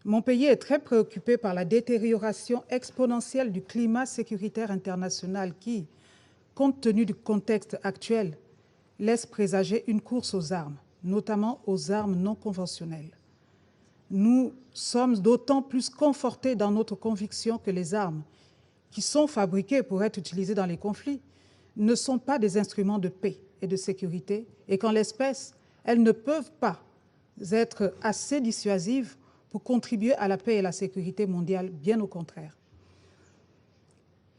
Mon pays est très préoccupé par la détérioration exponentielle du climat sécuritaire international qui, compte tenu du contexte actuel, laisse présager une course aux armes, notamment aux armes non conventionnelles. Nous sommes d'autant plus confortés dans notre conviction que les armes, qui sont fabriquées pour être utilisées dans les conflits, ne sont pas des instruments de paix et de sécurité, et qu'en l'espèce, elles ne peuvent pas être assez dissuasives pour contribuer à la paix et la sécurité mondiale, bien au contraire.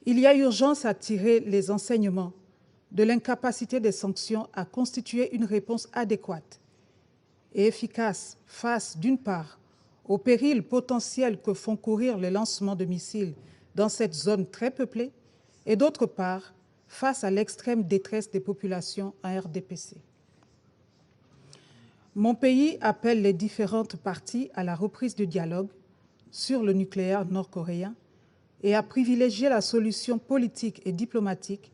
Il y a urgence à tirer les enseignements de l'incapacité des sanctions à constituer une réponse adéquate et efficace face, d'une part, aux périls potentiels que font courir les lancements de missiles dans cette zone très peuplée, et d'autre part, face à l'extrême détresse des populations en RDPC. Mon pays appelle les différentes parties à la reprise du dialogue sur le nucléaire nord-coréen et à privilégier la solution politique et diplomatique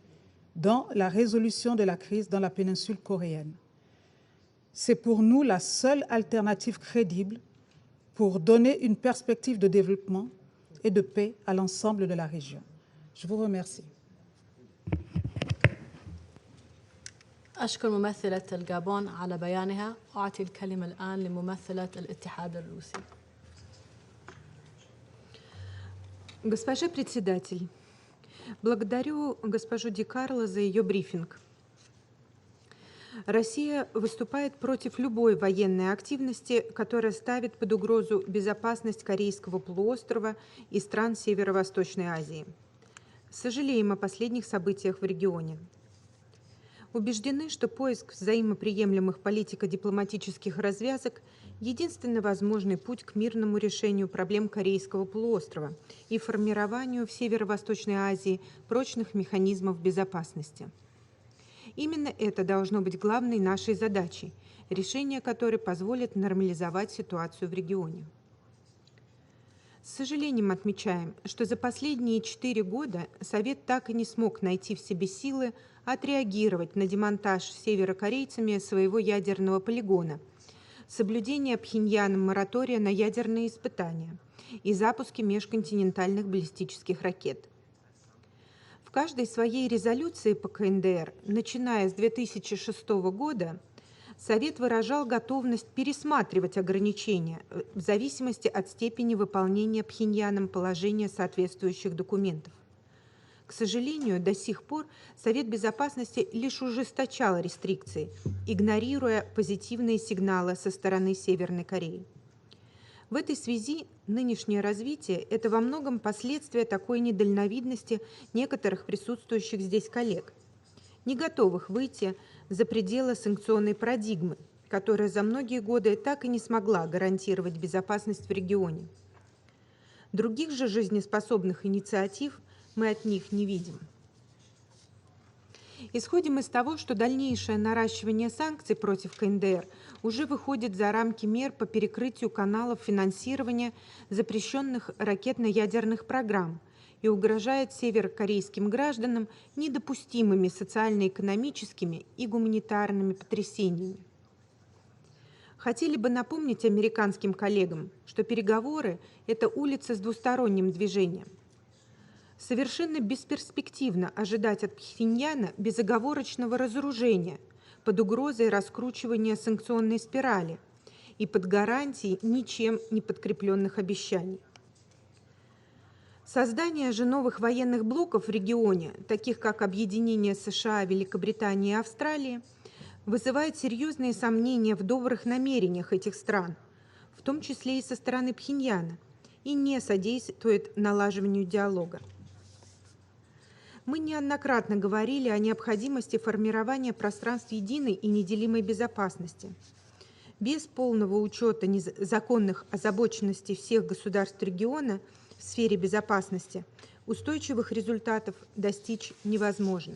dans la résolution de la crise dans la péninsule coréenne. C'est pour nous la seule alternative crédible pour donner une perspective de développement et de paix à l'ensemble de la région. Je vous remercie. أشكر ممثلة الغابون على بيانها. أعطي الكلمة الآن لممثلة الاتحاد الروسي. Госпожа председатель, благодарю госпожу Ди Карло за ее брифинг. Россия выступает против любой военной активности, которая ставит под угрозу безопасность Корейского полуострова и стран Северо-Восточной Азии. Сожалеем о последних событиях в регионе. Убеждены, что поиск взаимоприемлемых политико-дипломатических развязок – единственный возможный путь к мирному решению проблем Корейского полуострова и формированию в Северо-Восточной Азии прочных механизмов безопасности. Именно это должно быть главной нашей задачей, решение которой позволит нормализовать ситуацию в регионе. С сожалением отмечаем, что за последние 4 года Совет так и не смог найти в себе силы отреагировать на демонтаж северокорейцами своего ядерного полигона, соблюдение Пхеньяном моратория на ядерные испытания и запуски межконтинентальных баллистических ракет. В каждой своей резолюции по КНДР, начиная с 2006 года, Совет выражал готовность пересматривать ограничения в зависимости от степени выполнения Пхеньяном положения соответствующих документов. К сожалению, до сих пор Совет Безопасности лишь ужесточал рестрикции, игнорируя позитивные сигналы со стороны Северной Кореи. В этой связи нынешнее развитие – это во многом последствия такой недальновидности некоторых присутствующих здесь коллег, не готовых выйти за пределы санкционной парадигмы, которая за многие годы так и не смогла гарантировать безопасность в регионе. Других же жизнеспособных инициатив мы от них не видим. Исходим из того, что дальнейшее наращивание санкций против КНДР уже выходит за рамки мер по перекрытию каналов финансирования запрещенных ракетно-ядерных программ и угрожает северокорейским гражданам недопустимыми социально-экономическими и гуманитарными потрясениями. Хотели бы напомнить американским коллегам, что переговоры – это улица с двусторонним движением. Совершенно бесперспективно ожидать от Пхеньяна безоговорочного разоружения под угрозой раскручивания санкционной спирали и под гарантией ничем не подкрепленных обещаний. Создание же новых военных блоков в регионе, таких как объединение США, Великобритании и Австралии, вызывает серьезные сомнения в добрых намерениях этих стран, в том числе и со стороны Пхеньяна, и не содействует налаживанию диалога. Мы неоднократно говорили о необходимости формирования пространств единой и неделимой безопасности. Без полного учета законных озабоченностей всех государств региона в сфере безопасности устойчивых результатов достичь невозможно.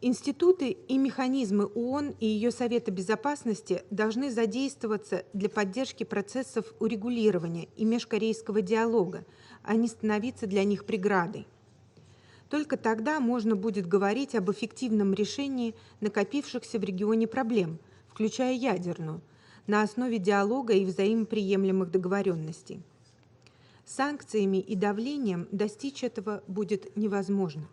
Институты и механизмы ООН и ее Совета Безопасности должны задействоваться для поддержки процессов урегулирования и межкорейского диалога, а не становиться для них преградой. Только тогда можно будет говорить об эффективном решении накопившихся в регионе проблем, включая ядерную, на основе диалога и взаимоприемлемых договоренностей. Санкциями и давлением достичь этого будет невозможно.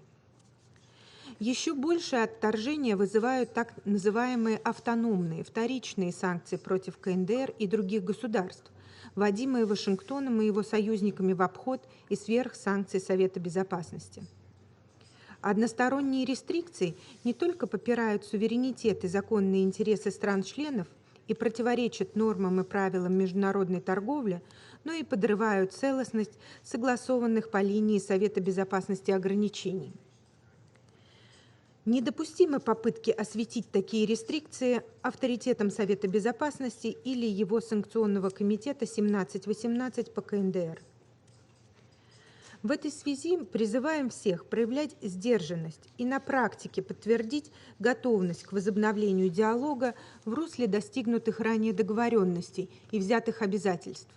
Еще большее отторжение вызывают так называемые автономные, вторичные санкции против КНДР и других государств, вводимые Вашингтоном и его союзниками в обход и сверх санкций Совета Безопасности. Односторонние рестрикции не только попирают суверенитет и законные интересы стран-членов и противоречат нормам и правилам международной торговли, но и подрывают целостность согласованных по линии Совета Безопасности ограничений. Недопустимы попытки осветить такие рестрикции авторитетом Совета Безопасности или его санкционного комитета 1718 по КНДР. В этой связи призываем всех проявлять сдержанность и на практике подтвердить готовность к возобновлению диалога в русле достигнутых ранее договоренностей и взятых обязательств.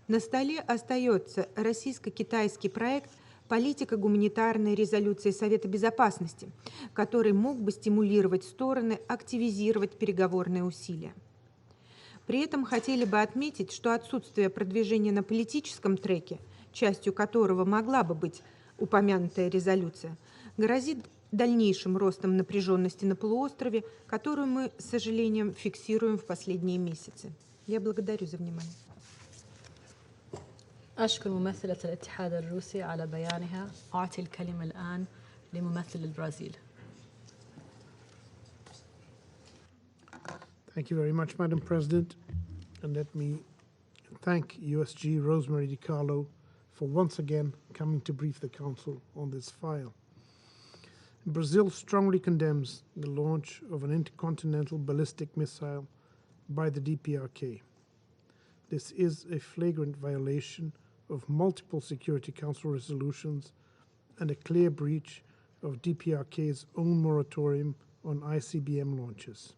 На столе остается российско-китайский проект «Политика гуманитарной резолюции Совета Безопасности», который мог бы стимулировать стороны активизировать переговорные усилия. При этом хотели бы отметить, что отсутствие продвижения на политическом треке, частью которого могла бы быть упомянутая резолюция, грозит дальнейшим ростом напряженности на полуострове, которую мы, с сожалением, фиксируем в последние месяцы. Я благодарю за внимание. أشكر ممثلة الاتحاد الروسي على بيانها. أعطي الكلمة الآن لممثل البرازيل. Thank you very much, Madam President. And let me thank USG Rosemary DiCarlo for once again coming to brief the Council on this file. Brazil strongly condemns the launch of an intercontinental ballistic missile by the DPRK. This is a flagrant violation of multiple Security Council resolutions and a clear breach of DPRK's own moratorium on ICBM launches.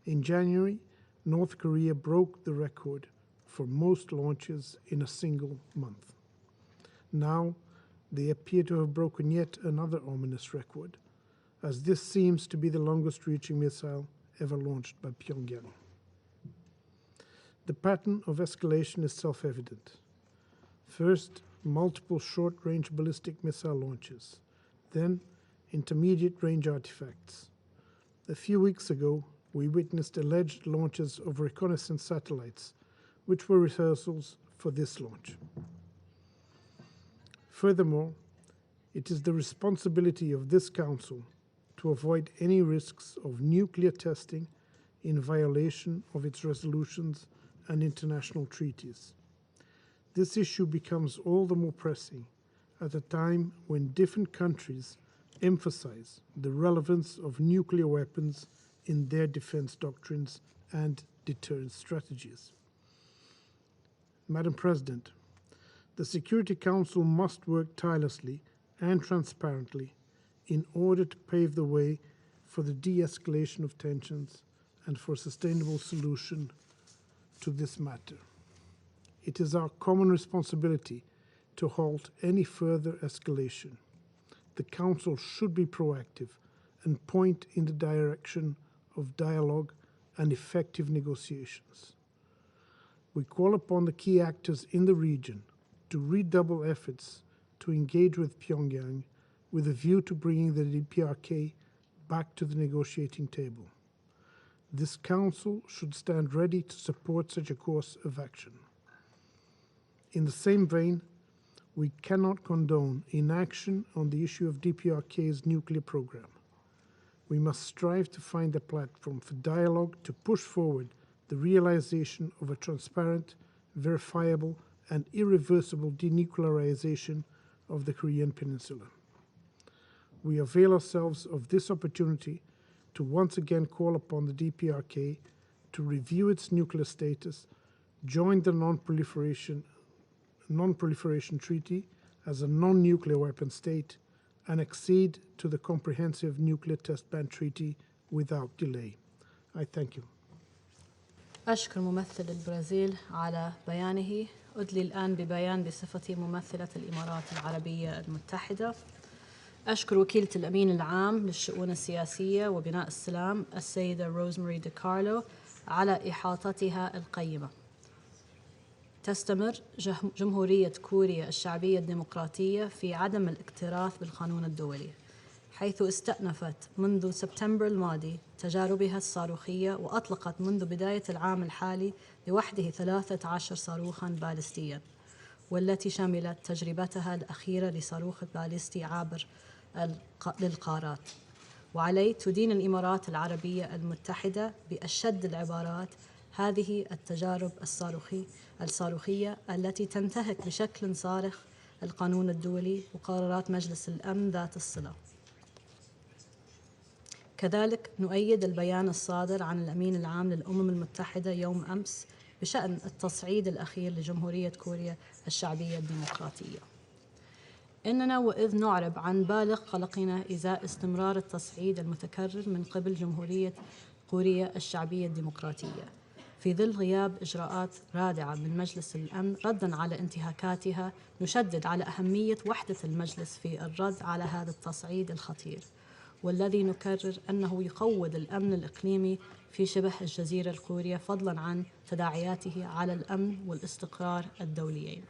In January, North Korea broke the record for most launches in a single month. Now, they appear to have broken yet another ominous record, as this seems to be the longest-reaching missile ever launched by Pyongyang. The pattern of escalation is self-evident. First, multiple short-range ballistic missile launches, then intermediate-range artifacts. A few weeks ago, we witnessed alleged launches of reconnaissance satellites, which were rehearsals for this launch. Furthermore, it is the responsibility of this Council to avoid any risks of nuclear testing in violation of its resolutions and international treaties. This issue becomes all the more pressing at a time when different countries emphasize the relevance of nuclear weapons in their defense doctrines and deterrence strategies. Madam President, the Security Council must work tirelessly and transparently in order to pave the way for the de-escalation of tensions and for a sustainable solution to this matter. It is our common responsibility to halt any further escalation. The Council should be proactive and point in the direction of dialogue and effective negotiations. We call upon the key actors in the region to redouble efforts to engage with Pyongyang with a view to bringing the DPRK back to the negotiating table. This Council should stand ready to support such a course of action. In the same vein, we cannot condone inaction on the issue of DPRK's nuclear program. We must strive to find a platform for dialogue to push forward the realization of a transparent, verifiable, and irreversible denuclearization of the Korean Peninsula. We avail ourselves of this opportunity to once again call upon the DPRK to review its nuclear status, join the Non-Proliferation Treaty as a non-nuclear weapon state, and accede to the Comprehensive Nuclear Test Ban Treaty without delay. I thank you. أشكر ممثل البرازيل على بيانه. أدلي الآن ببيان بصفتي ممثلة الإمارات العربية المتحدة. أشكر وكيلة الأمين العام للشؤون السياسية وبناء السلام السيدة روزماري ديكارلو على إحاطتها القيمة. تستمر جمهورية كوريا الشعبية الديمقراطية في عدم الاكتراث بالقانون الدولي، حيث استأنفت منذ سبتمبر الماضي تجاربها الصاروخية، وأطلقت منذ بداية العام الحالي لوحده 13 صاروخاً باليستياً، والتي شملت تجربتها الأخيرة لصاروخ باليستي عابر للقارات. وعليه تدين الإمارات العربية المتحدة بأشد العبارات هذه التجارب الصاروخية التي تنتهك بشكل صارخ القانون الدولي وقرارات مجلس الأمن ذات الصلة. كذلك نؤيد البيان الصادر عن الأمين العام للأمم المتحدة يوم أمس بشأن التصعيد الأخير لجمهورية كوريا الشعبية الديمقراطية. إننا وإذ نعرب عن بالغ قلقنا إزاء استمرار التصعيد المتكرر من قبل جمهورية كوريا الشعبية الديمقراطية في ظل غياب إجراءات رادعة من مجلس الأمن رداً على انتهاكاتها، نشدد على أهمية وحدة المجلس في الرد على هذا التصعيد الخطير، والذي نكرر أنه يقوض الأمن الإقليمي في شبه الجزيرة الكورية فضلاً عن تداعياته على الأمن والاستقرار الدوليين.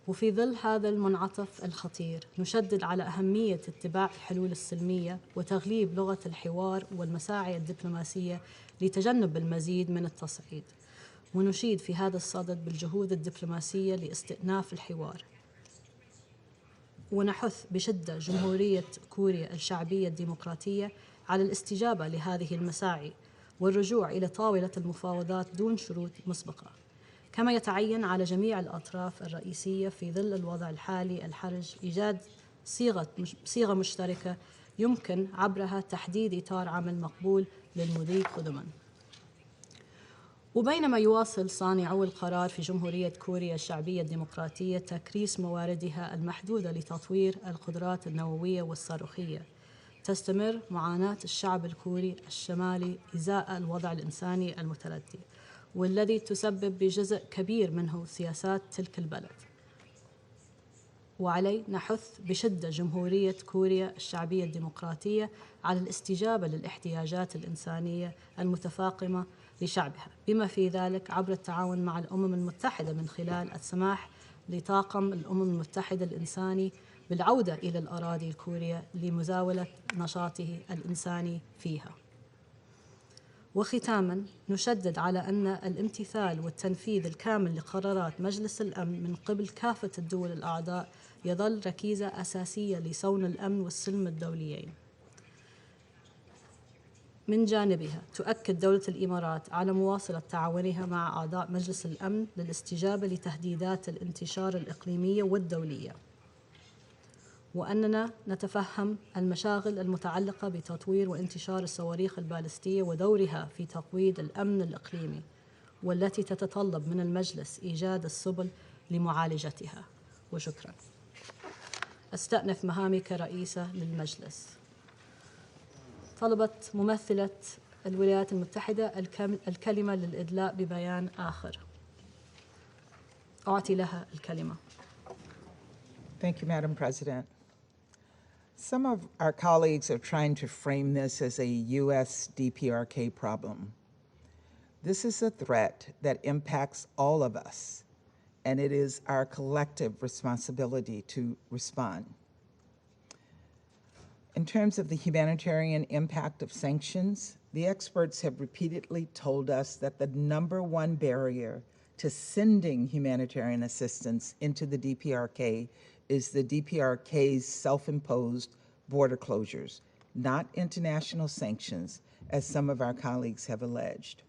وفي ظل هذا المنعطف الخطير نشدد على أهمية اتباع الحلول السلمية وتغليب لغة الحوار والمساعي الدبلوماسية لتجنب المزيد من التصعيد، ونشيد في هذا الصدد بالجهود الدبلوماسية لاستئناف الحوار، ونحث بشدة جمهورية كوريا الشعبية الديمقراطية على الاستجابة لهذه المساعي والرجوع إلى طاولة المفاوضات دون شروط مسبقة، كما يتعين على جميع الأطراف الرئيسية في ظل الوضع الحالي الحرج إيجاد صيغة مشتركة يمكن عبرها تحديد إطار عمل مقبول للمضي قدما. وبينما يواصل صانعو القرار في جمهورية كوريا الشعبية الديمقراطية تكريس مواردها المحدودة لتطوير القدرات النووية والصاروخية، تستمر معاناة الشعب الكوري الشمالي إزاء الوضع الإنساني المتردي، والذي تسبب بجزء كبير منه سياسات تلك البلد. وعلي نحث بشدة جمهورية كوريا الشعبية الديمقراطية على الاستجابة للاحتياجات الإنسانية المتفاقمة لشعبها، بما في ذلك عبر التعاون مع الأمم المتحدة من خلال السماح لطاقم الأمم المتحدة الإنساني بالعودة إلى الأراضي الكورية لمزاولة نشاطه الإنساني فيها. وختاماً نشدد على أن الامتثال والتنفيذ الكامل لقرارات مجلس الأمن من قبل كافة الدول الأعضاء يظل ركيزة أساسية لصون الأمن والسلم الدوليين. من جانبها تؤكد دولة الإمارات على مواصلة تعاونها مع أعضاء مجلس الأمن للاستجابة لتهديدات الانتشار الإقليمية والدولية، وأننا نتفهم المشاغل المتعلقة بتطوير وانتشار الصواريخ البالستية ودورها في تقويض الأمن الإقليمي، والتي تتطلب من المجلس إيجاد السبل لمعالجتها. وشكرا. أستأنف مهامي كرئيسة للمجلس. طلبت ممثلة الولايات المتحدة الكلمة للإدلاء ببيان آخر. أعطي لها الكلمة. Thank you, Madam President. Some of our colleagues are trying to frame this as a U.S. DPRK problem. This is a threat that impacts all of us, and it is our collective responsibility to respond. In terms of the humanitarian impact of sanctions, the experts have repeatedly told us that the #1 barrier to sending humanitarian assistance into the DPRK is the DPRK's self-imposed border closures, not international sanctions, as some of our colleagues have alleged.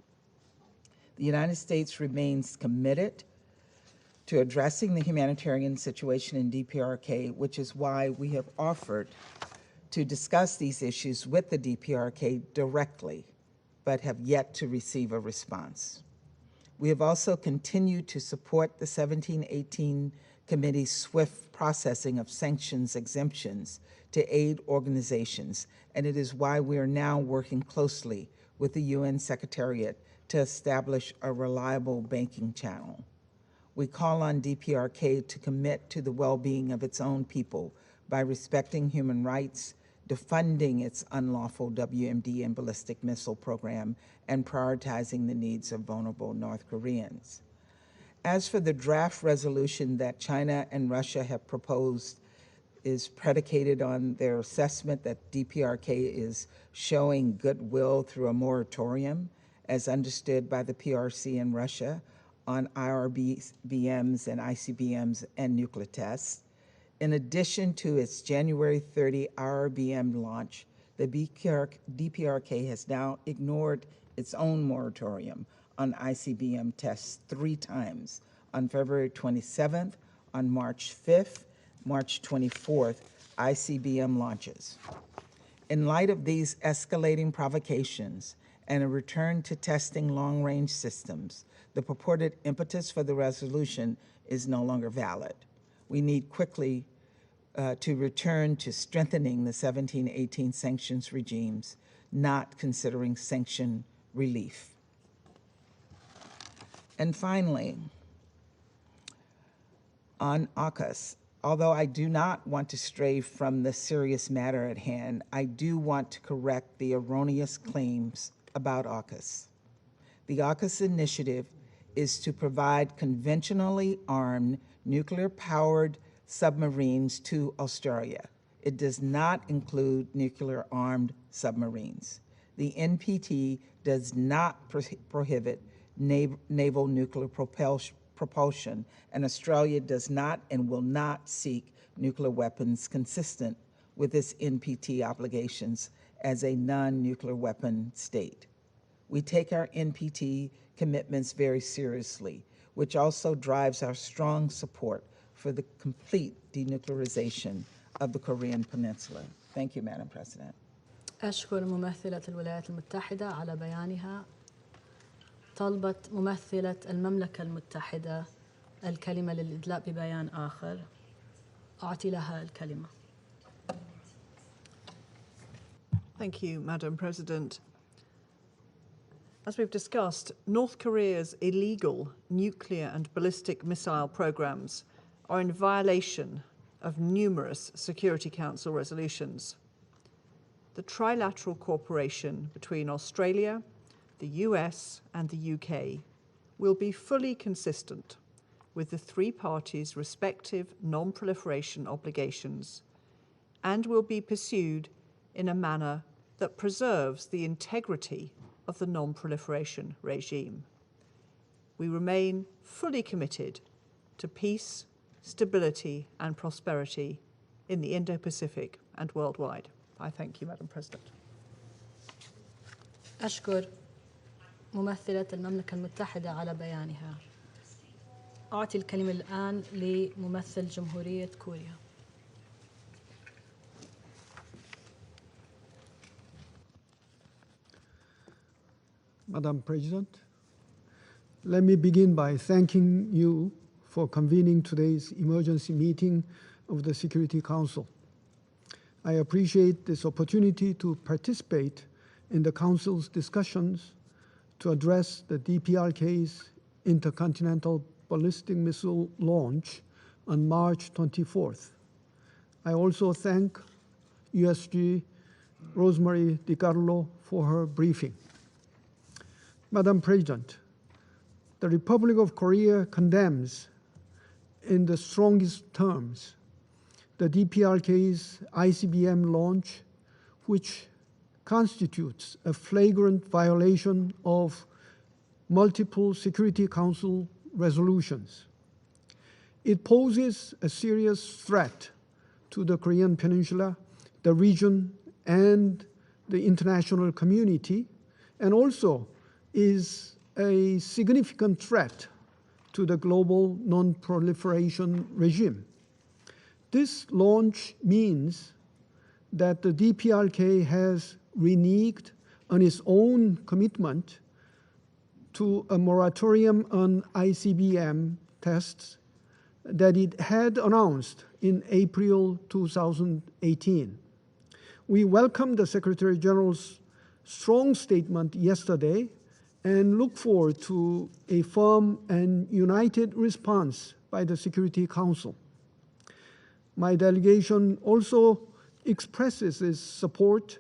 The United States remains committed to addressing the humanitarian situation in DPRK, which is why we have offered to discuss these issues with the DPRK directly, but have yet to receive a response. We have also continued to support the 1718 Committee's swift processing of sanctions exemptions to aid organizations, and it is why we are now working closely with the UN Secretariat to establish a reliable banking channel. We call on DPRK to commit to the well-being of its own people by respecting human rights, defunding its unlawful WMD and ballistic missile program, and prioritizing the needs of vulnerable North Koreans. As for the draft resolution that China and Russia have proposed, is predicated on their assessment that DPRK is showing goodwill through a moratorium, as understood by the PRC in Russia, on IRBMs and ICBMs and nuclear tests. In addition to its January 30 IRBM launch, the DPRK has now ignored its own moratorium on ICBM tests 3 times, on February 27th, on March 5th, March 24th, ICBM launches. In light of these escalating provocations and a return to testing long-range systems, the purported impetus for the resolution is no longer valid. we need quickly to return to strengthening the 1718 sanctions regimes, not considering sanction relief. And finally, on AUKUS, although I do not want to stray from the serious matter at hand, I do want to correct the erroneous claims about AUKUS. The AUKUS initiative is to provide conventionally armed nuclear-powered submarines to Australia. It does not include nuclear-armed submarines. The NPT does not prohibit naval nuclear propulsion, and Australia does not and will not seek nuclear weapons consistent with its NPT obligations as a non-nuclear weapon state. We take our NPT commitments very seriously, which also drives our strong support for the complete denuclearization of the Korean Peninsula. Thank you, Madam President. أشكر ممثلة الولايات المتحدة على بيانها. طلبت ممثلة المملكة المتحدة الكلمة للإدلاء ببيان آخر. أعطي لها الكلمة. Thank you, Madam President. As we've discussed, North Korea's illegal nuclear and ballistic missile programs are in violation of numerous Security Council resolutions. The trilateral cooperation between Australia, the US and the UK will be fully consistent with the three parties' respective non-proliferation obligations and will be pursued in a manner that preserves the integrity of the non-proliferation regime. We remain fully committed to peace, stability and prosperity in the Indo-Pacific and worldwide. I thank you, Madam President. أشكر ممثلة المملكة المتحدة على بيانها. أعطي الكلمة الآن لممثل جمهورية كوريا. Madam President, let me begin by thanking you for convening today's emergency meeting of the Security Council. I appreciate this opportunity to participate in the Council's discussions to address the DPRK's intercontinental ballistic missile launch on March 24th. I also thank USG Rosemary DiCarlo for her briefing. Madam President, the Republic of Korea condemns in the strongest terms the DPRK's ICBM launch, which constitutes a flagrant violation of multiple Security Council resolutions. It poses a serious threat to the Korean Peninsula, the region, and the international community, and also is a significant threat to the global non-proliferation regime. This launch means that the DPRK has reneged on its own commitment to a moratorium on ICBM tests that it had announced in April 2018. We welcome the Secretary General's strong statement yesterday and look forward to a firm and united response by the Security Council. My delegation also expresses its support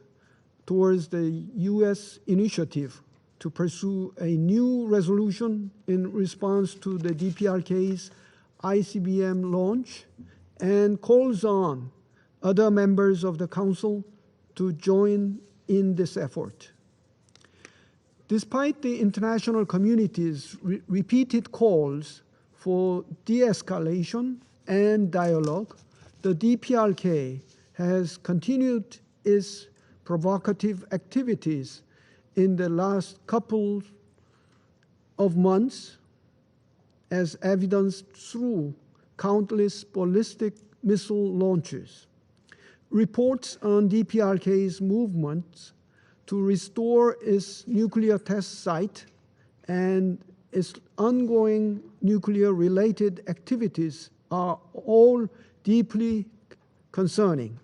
towards the U.S. initiative to pursue a new resolution in response to the DPRK's ICBM launch and calls on other members of the Council to join in this effort. Despite the international community's repeated calls for de-escalation and dialogue, the DPRK has continued its provocative activities in the last couple of months, as evidenced through countless ballistic missile launches. Reports on DPRK's movements to restore its nuclear test site and its ongoing nuclear-related activities are all deeply concerning.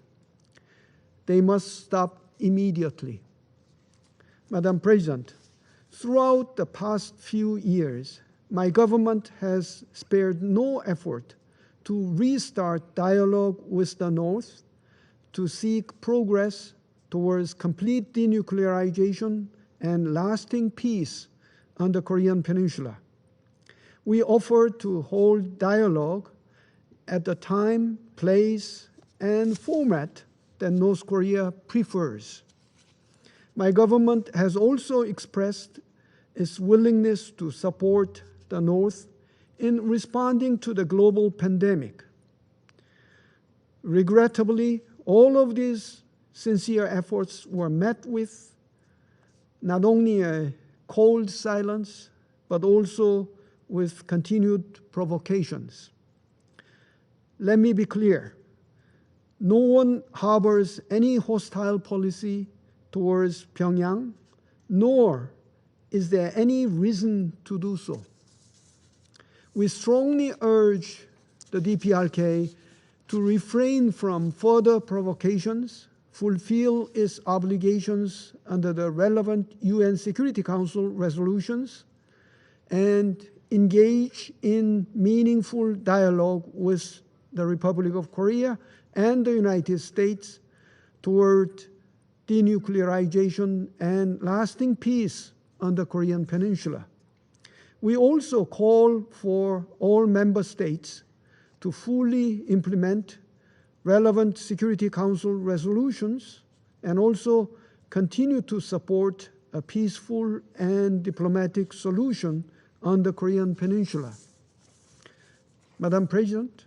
They must stop immediately. Madam President, throughout the past few years, my government has spared no effort to restart dialogue with the North, to seek progress towards complete denuclearization and lasting peace on the Korean Peninsula. We offer to hold dialogue at the time, place, and format that North Korea prefers. My government has also expressed its willingness to support the North in responding to the global pandemic. Regrettably, all of these sincere efforts were met with not only a cold silence, but also with continued provocations. Let me be clear. No one harbors any hostile policy towards Pyongyang, nor is there any reason to do so. We strongly urge the DPRK to refrain from further provocations, fulfill its obligations under the relevant UN Security Council resolutions, and engage in meaningful dialogue with the Republic of Korea and the United States toward denuclearization and lasting peace on the Korean Peninsula. We also call for all member states to fully implement relevant Security Council resolutions and also continue to support a peaceful and diplomatic solution on the Korean Peninsula. Madam President,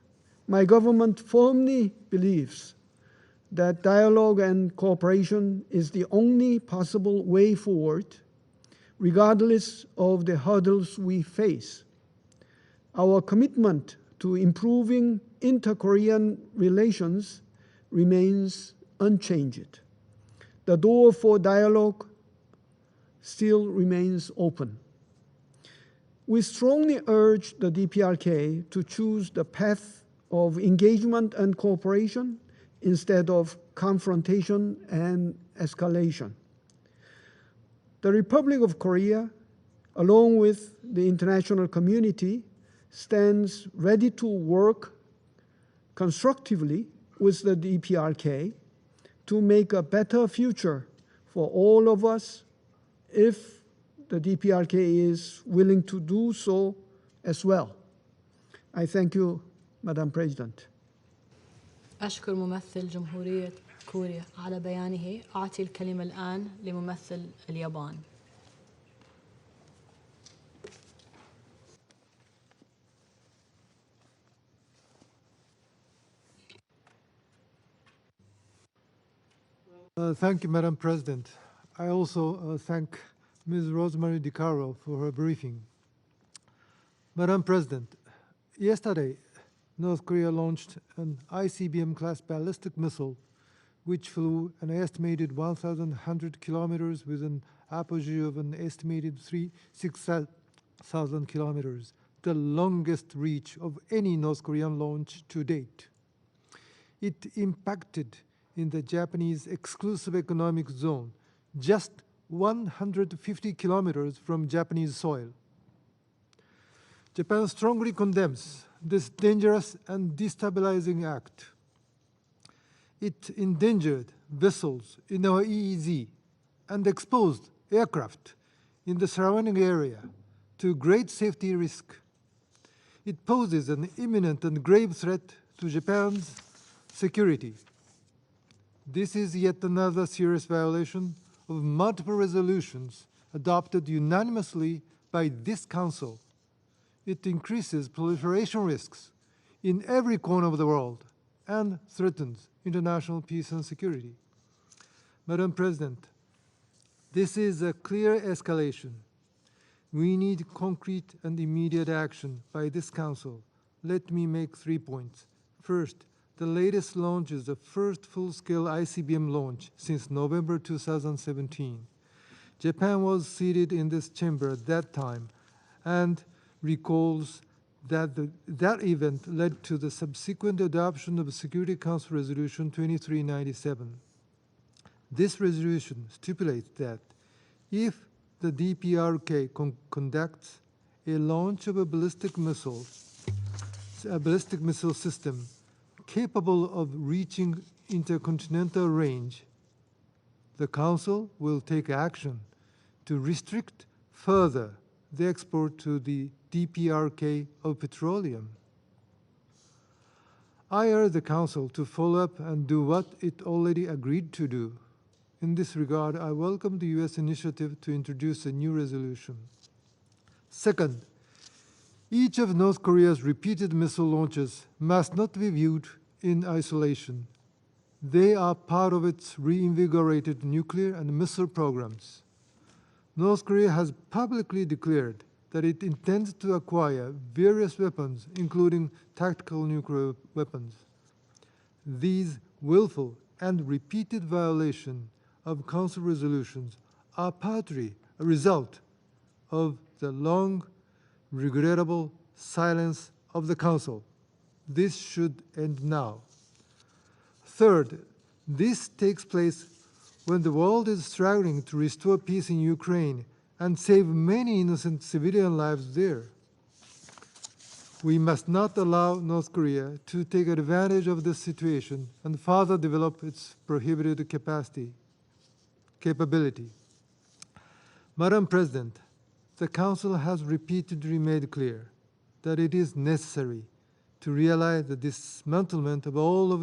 my government firmly believes that dialogue and cooperation is the only possible way forward, regardless of the hurdles we face. Our commitment to improving inter-Korean relations remains unchanged. The door for dialogue still remains open. We strongly urge the DPRK to choose the path of engagement and cooperation instead of confrontation and escalation. The Republic of Korea, along with the international community, stands ready to work constructively with the DPRK to make a better future for all of us if the DPRK is willing to do so as well. I thank you, Madam President. أشكر ممثل جمهورية كوريا على بيانه. أعطي الكلمة الآن لممثل اليابان. Thank you, Madam President. I also thank Ms. Rosemary DiCarlo for her briefing. Madam President, yesterday, North Korea launched an ICBM-class ballistic missile which flew an estimated 1,100 kilometers with an apogee of an estimated 6,000 kilometers, the longest reach of any North Korean launch to date. It impacted in the Japanese exclusive economic zone, just 150 kilometers from Japanese soil. Japan strongly condemns this dangerous and destabilizing act. It endangered vessels in our EEZ and exposed aircraft in the surrounding area to great safety risk. It poses an imminent and grave threat to Japan's security. This is yet another serious violation of multiple resolutions adopted unanimously by this Council. It increases proliferation risks in every corner of the world and threatens international peace and security. Madam President, this is a clear escalation. We need concrete and immediate action by this Council. Let me make 3 points. First, the latest launch is the first full-scale ICBM launch since November 2017. Japan was seated in this chamber at that time and recalls that event led to the subsequent adoption of Security Council Resolution 2397. This resolution stipulates that if the DPRK conducts a launch of a ballistic missile system capable of reaching intercontinental range, the Council will take action to restrict further the export to the DPRK of petroleum. I urge the Council to follow up and do what it already agreed to do. In this regard, I welcome the U.S. initiative to introduce a new resolution. Second, each of North Korea's repeated missile launches must not be viewed in isolation. They are part of its reinvigorated nuclear and missile programs. North Korea has publicly declared that it intends to acquire various weapons, including tactical nuclear weapons. These willful and repeated violations of Council resolutions are partly a result of the long, regrettable silence of the Council. This should end now. Third, this takes place when the world is struggling to restore peace in Ukraine and save many innocent civilian lives there. We must not allow North Korea to take advantage of this situation and further develop its prohibited capability. Madam President, the Council has repeatedly made clear that it is necessary to realize the dismantlement of all of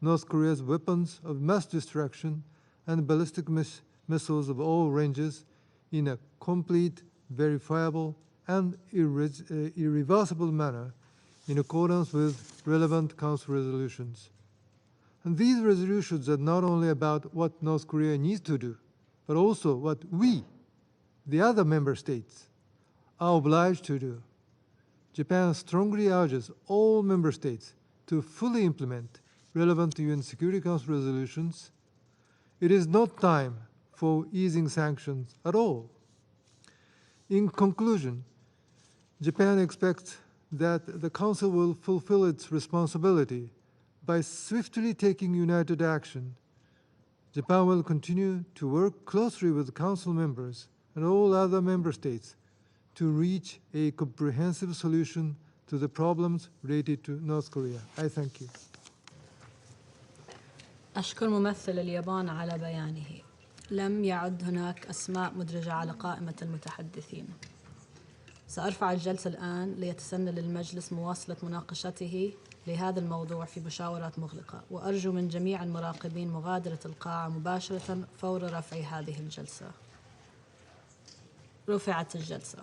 North Korea's weapons of mass destruction and ballistic missiles of all ranges in a complete, verifiable, and irreversible manner in accordance with relevant Council resolutions. And these resolutions are not only about what North Korea needs to do, but also what we, the other member states, are obliged to do. Japan strongly urges all member states to fully implement relevant UN Security Council resolutions. It is not time for easing sanctions at all. In conclusion, Japan expects that the Council will fulfill its responsibility by swiftly taking united action. Japan will continue to work closely with Council members and all other member states to reach a comprehensive solution to the problems related to North Korea. I thank you. أشكر ممثل اليابان على بيانه. لم يعد هناك أسماء مدرجة على قائمة المتحدثين. سأرفع الجلسة الآن ليتسنى للمجلس مواصلة مناقشته لهذا الموضوع في مشاورات مغلقة، وأرجو من جميع المراقبين مغادرة القاعة مباشرة فور رفع هذه الجلسة. رفعت الجلسة.